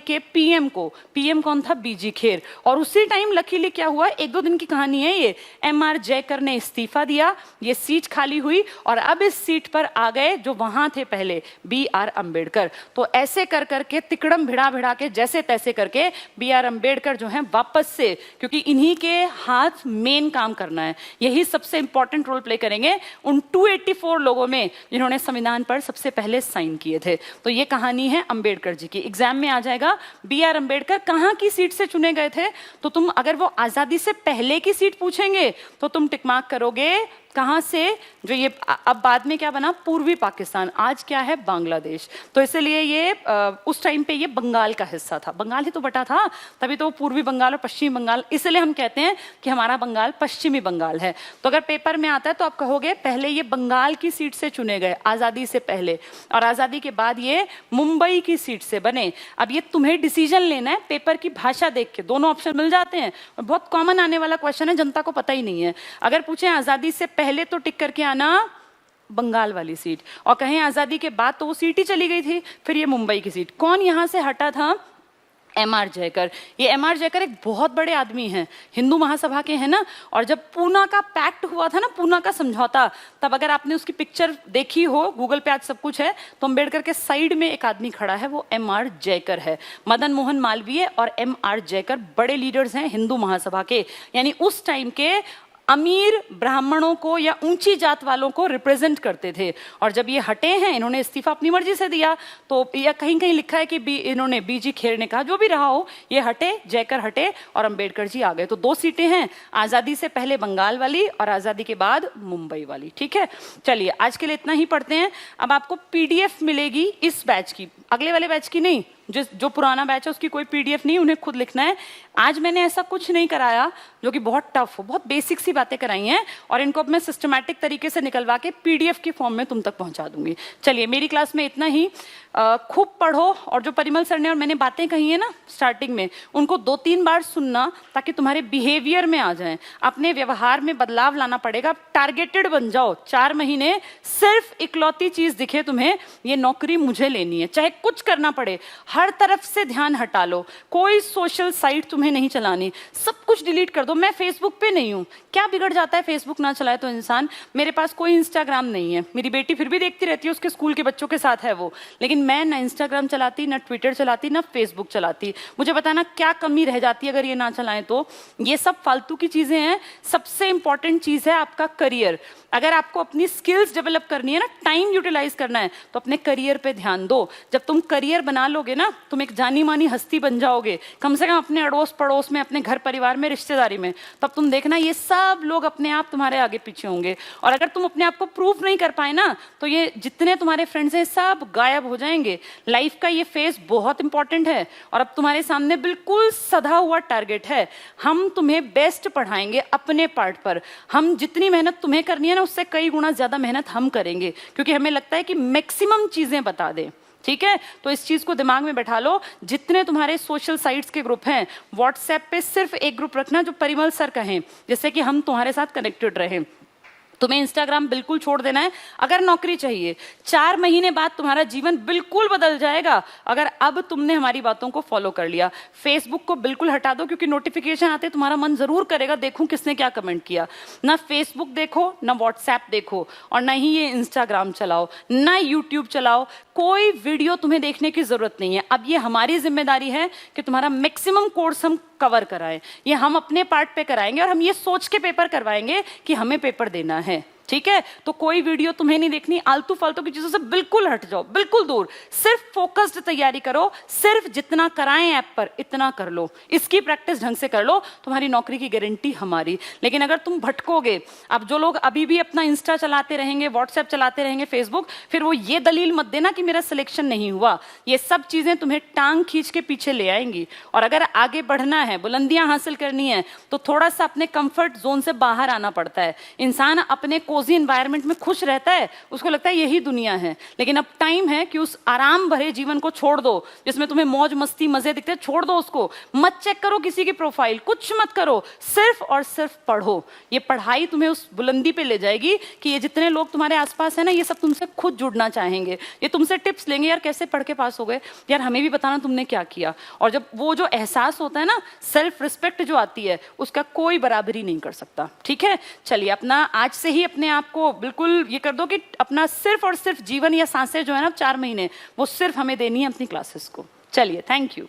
के PM को। PM कौन था? BG खेर। और उसी टाइम लकीली क्या हुआ, 1-2 दिन की कहानी है ये, MR जयकर ने इस्तीफा दिया, ये सीट खाली हुई और अब इस सीट पर आ गए जो वहां थे पहले, BR अम्बेडकर। तो ऐसे कर करके तिकड़म भिड़ा के जैसे तैसे करके BR अम्बेडकर जो है वापस से, क्योंकि इन्हीं के हाथ मेन काम करना है, यही सबसे इंपॉर्टेंट रोल प्ले करेंगे उन 284 लोगों में जिन्होंने संविधान पर सबसे पहले साइन किए थे। तो ये कहानी है अंबेडकर जी की। एग्जाम में आ जाएगा BR अम्बेडकर कहां की सीट से चुने गए थे, तो तुम अगर वो आजादी से पहले की सीट पूछेंगे तो तुम टिक मार्क करोगे कहां से, जो ये अब बाद में क्या बना, पूर्वी पाकिस्तान, आज क्या है बांग्लादेश। तो इसलिए ये उस टाइम पे ये बंगाल का हिस्सा था, बंगाल ही तो बटा था, तभी तो पूर्वी बंगाल और पश्चिमी बंगाल, इसलिए हम कहते हैं कि हमारा बंगाल पश्चिमी बंगाल है। तो अगर पेपर में आता है तो आप कहोगे पहले ये बंगाल की सीट से चुने गए आजादी से पहले, और आजादी के बाद ये मुंबई की सीट से बने। अब ये तुम्हें डिसीजन लेना है पेपर की भाषा देख के, दोनों ऑप्शन मिल जाते हैं। बहुत कॉमन आने वाला क्वेश्चन है, जनता को पता ही नहीं है। अगर पूछे आजादी से पहले तो टिक करके आना बंगाल वाली सीट, और कहें आजादी के बाद तो वो सीट ही चली गई थी, फिर ये मुंबई की सीट। कौन यहां से हटा था? MR जयकर। ये MR जयकर एक बहुत बड़े आदमी हैं, हिंदू महासभा के हैं ना। और जब पूना का पैक्ट हुआ था ना, पूना का समझौता, तब अगर आपने उसकी पिक्चर देखी हो, गूगल पे आज सब कुछ है, तो अंबेडकर के साइड में एक आदमी खड़ा है, वो MR जयकर है। मदन मोहन मालवीय और MR जयकर बड़े लीडर्स हैं हिंदू महासभा के, यानी उस टाइम के अमीर ब्राह्मणों को या ऊंची जात वालों को रिप्रेजेंट करते थे। और जब ये हटे हैं, इन्होंने इस्तीफा अपनी मर्जी से दिया, तो या कहीं कहीं लिखा है कि इन्होंने BG खेर ने कहा, जो भी रहा हो, ये हटे, जयकर हटे और अंबेडकर जी आ गए। तो 2 सीटें हैं, आजादी से पहले बंगाल वाली और आजादी के बाद मुंबई वाली। ठीक है, चलिए आज के लिए इतना ही पढ़ते हैं। अब आपको PDF मिलेगी इस बैच की, अगले वाले बैच की नहीं। जो पुराना बैच है उसकी कोई PDF नहीं, उन्हें खुद लिखना है। आज मैंने ऐसा कुछ नहीं कराया जो कि बहुत टफ हो, बहुत बेसिक सी बातें कराई हैं, और इनको अब मैं सिस्टमैटिक तरीके से निकलवा के PDF की फॉर्म में तुम तक पहुंचा दूंगी। चलिए मेरी क्लास में इतना ही। खूब पढ़ो, और जो परिमल सर ने और मैंने बातें कही है ना स्टार्टिंग में, उनको 2-3 बार सुनना, ताकि तुम्हारे बिहेवियर में आ जाएं, अपने व्यवहार में बदलाव लाना पड़ेगा। टारगेटेड बन जाओ, 4 महीने सिर्फ इकलौती चीज दिखे तुम्हें, ये नौकरी मुझे लेनी है, चाहे कुछ करना पड़े। हर तरफ से ध्यान हटा लो, कोई सोशल साइट तुम्हें नहीं चलानी, सब कुछ डिलीट कर दो। मैं फेसबुक पे नहीं हूँ, क्या बिगड़ जाता है फेसबुक ना चलाए तो इंसान। मेरे पास कोई इंस्टाग्राम नहीं है, मेरी बेटी फिर भी देखती रहती है, उसके स्कूल के बच्चों के साथ है वो, लेकिन मैं ना इंस्टाग्राम चलाती, ना ट्विटर चलाती, ना फेसबुक चलाती। मुझे बताना क्या कमी रह जाती है अगर ये ना चलाएं तो। ये सब फालतू की चीजें हैं। सबसे इंपॉर्टेंट चीज है आपका करियर। अगर आपको अपनी स्किल्स डेवलप करनी है ना, टाइम यूटिलाइज करना है, तो अपने करियर पे ध्यान दो। जब तुम करियर बना लोगे ना, तुम एक जानी मानी हस्ती बन जाओगे, कम से कम अपने अड़ोस पड़ोस में, अपने घर परिवार में, रिश्तेदारी में। तब तुम देखना ये सब लोग अपने आप तुम्हारे आगे पीछे होंगे। और अगर तुम अपने आप को प्रूफ नहीं कर पाए ना, तो ये जितने तुम्हारे फ्रेंड्स हैं सब गायब हो जाएंगे। लाइफ का ये फेज बहुत इंपॉर्टेंट है, और अब तुम्हारे सामने बिल्कुल सधा हुआ टारगेट है। हम तुम्हें बेस्ट पढ़ाएंगे अपने पार्ट पर। हम जितनी मेहनत तुम्हें करनी है ना, उससे कई गुना ज्यादा मेहनत हम करेंगे, क्योंकि हमें लगता है कि मैक्सिमम चीजें बता दें। ठीक है, तो इस चीज को दिमाग में बैठा लो। जितने तुम्हारे सोशल साइट्स के ग्रुप हैं, व्हाट्सएप पे सिर्फ एक ग्रुप रखना जो परिमल सर कहें, जिससे कि हम तुम्हारे साथ कनेक्टेड रहें। तुम्हें इंस्टाग्राम बिल्कुल छोड़ देना है अगर नौकरी चाहिए। 4 महीने बाद तुम्हारा जीवन बिल्कुल बदल जाएगा अगर अब तुमने हमारी बातों को फॉलो कर लिया। फेसबुक को बिल्कुल हटा दो, क्योंकि नोटिफिकेशन आते तुम्हारा मन जरूर करेगा देखूं किसने क्या कमेंट किया। ना फेसबुक देखो, ना व्हाट्सएप देखो, और ना ही ये इंस्टाग्राम चलाओ, ना यूट्यूब चलाओ। कोई वीडियो तुम्हें देखने की जरूरत नहीं है। अब ये हमारी जिम्मेदारी है कि तुम्हारा मैक्सिमम कोर्स हम कवर कराएं। ये हम अपने पार्ट पे कराएंगे और हम ये सोच के पेपर करवाएंगे कि हमें पेपर देना है, ठीक है। तो कोई वीडियो तुम्हें नहीं देखनी, आलतू फालतू की चीजों से बिल्कुल हट जाओ, बिल्कुल दूर। सिर्फ फोकस्ड तैयारी करो, सिर्फ जितना कराएं ऐप पर इतना कर लो, इसकी प्रैक्टिस ढंग से कर लो, तुम्हारी नौकरी की गारंटी हमारी। लेकिन अगर तुम भटकोगे, अब जो लोग अभी भी अपना इंस्टा चलाते रहेंगे, व्हाट्सएप चलाते रहेंगे, फेसबुक, फिर वो ये दलील मत देना कि मेरा सिलेक्शन नहीं हुआ। ये सब चीजें तुम्हें टांग खींच के पीछे ले आएंगी। और अगर आगे बढ़ना है, बुलंदियां हासिल करनी है, तो थोड़ा सा अपने कंफर्ट जोन से बाहर आना पड़ता है। इंसान अपने कोजी एनवायरनमेंट में खुश रहता है, उसको लगता है यही दुनिया है। लेकिन अब टाइम है कि उस आराम भरे जीवन को छोड़ दो जिसमें तुम्हें मौज मस्ती मजे दिखते हैं, छोड़ दो उसको। मत चेक करो किसी की प्रोफाइल, कुछ मत करो, सिर्फ और सिर्फ पढ़ो। ये पढ़ाई तुम्हें उस बुलंदी पे ले जाएगी कि ये जितने लोग तुम्हारे आसपास है ना, ये सब तुमसे खुद जुड़ना चाहेंगे। ये तुमसे टिप्स लेंगे, यार कैसे पढ़ के पास हो गए, यार हमें भी बताना तुमने क्या किया। और जब वो जो एहसास होता है ना, सेल्फ रिस्पेक्ट जो आती है, उसका कोई बराबरी नहीं कर सकता, ठीक है। चलिए अपना आज से ही अपने आप को बिल्कुल ये कर दो कि अपना सिर्फ और सिर्फ जीवन या सांसें जो है ना 4 महीने, वो सिर्फ हमें देनी है अपनी क्लासेस को। चलिए, थैंक यू।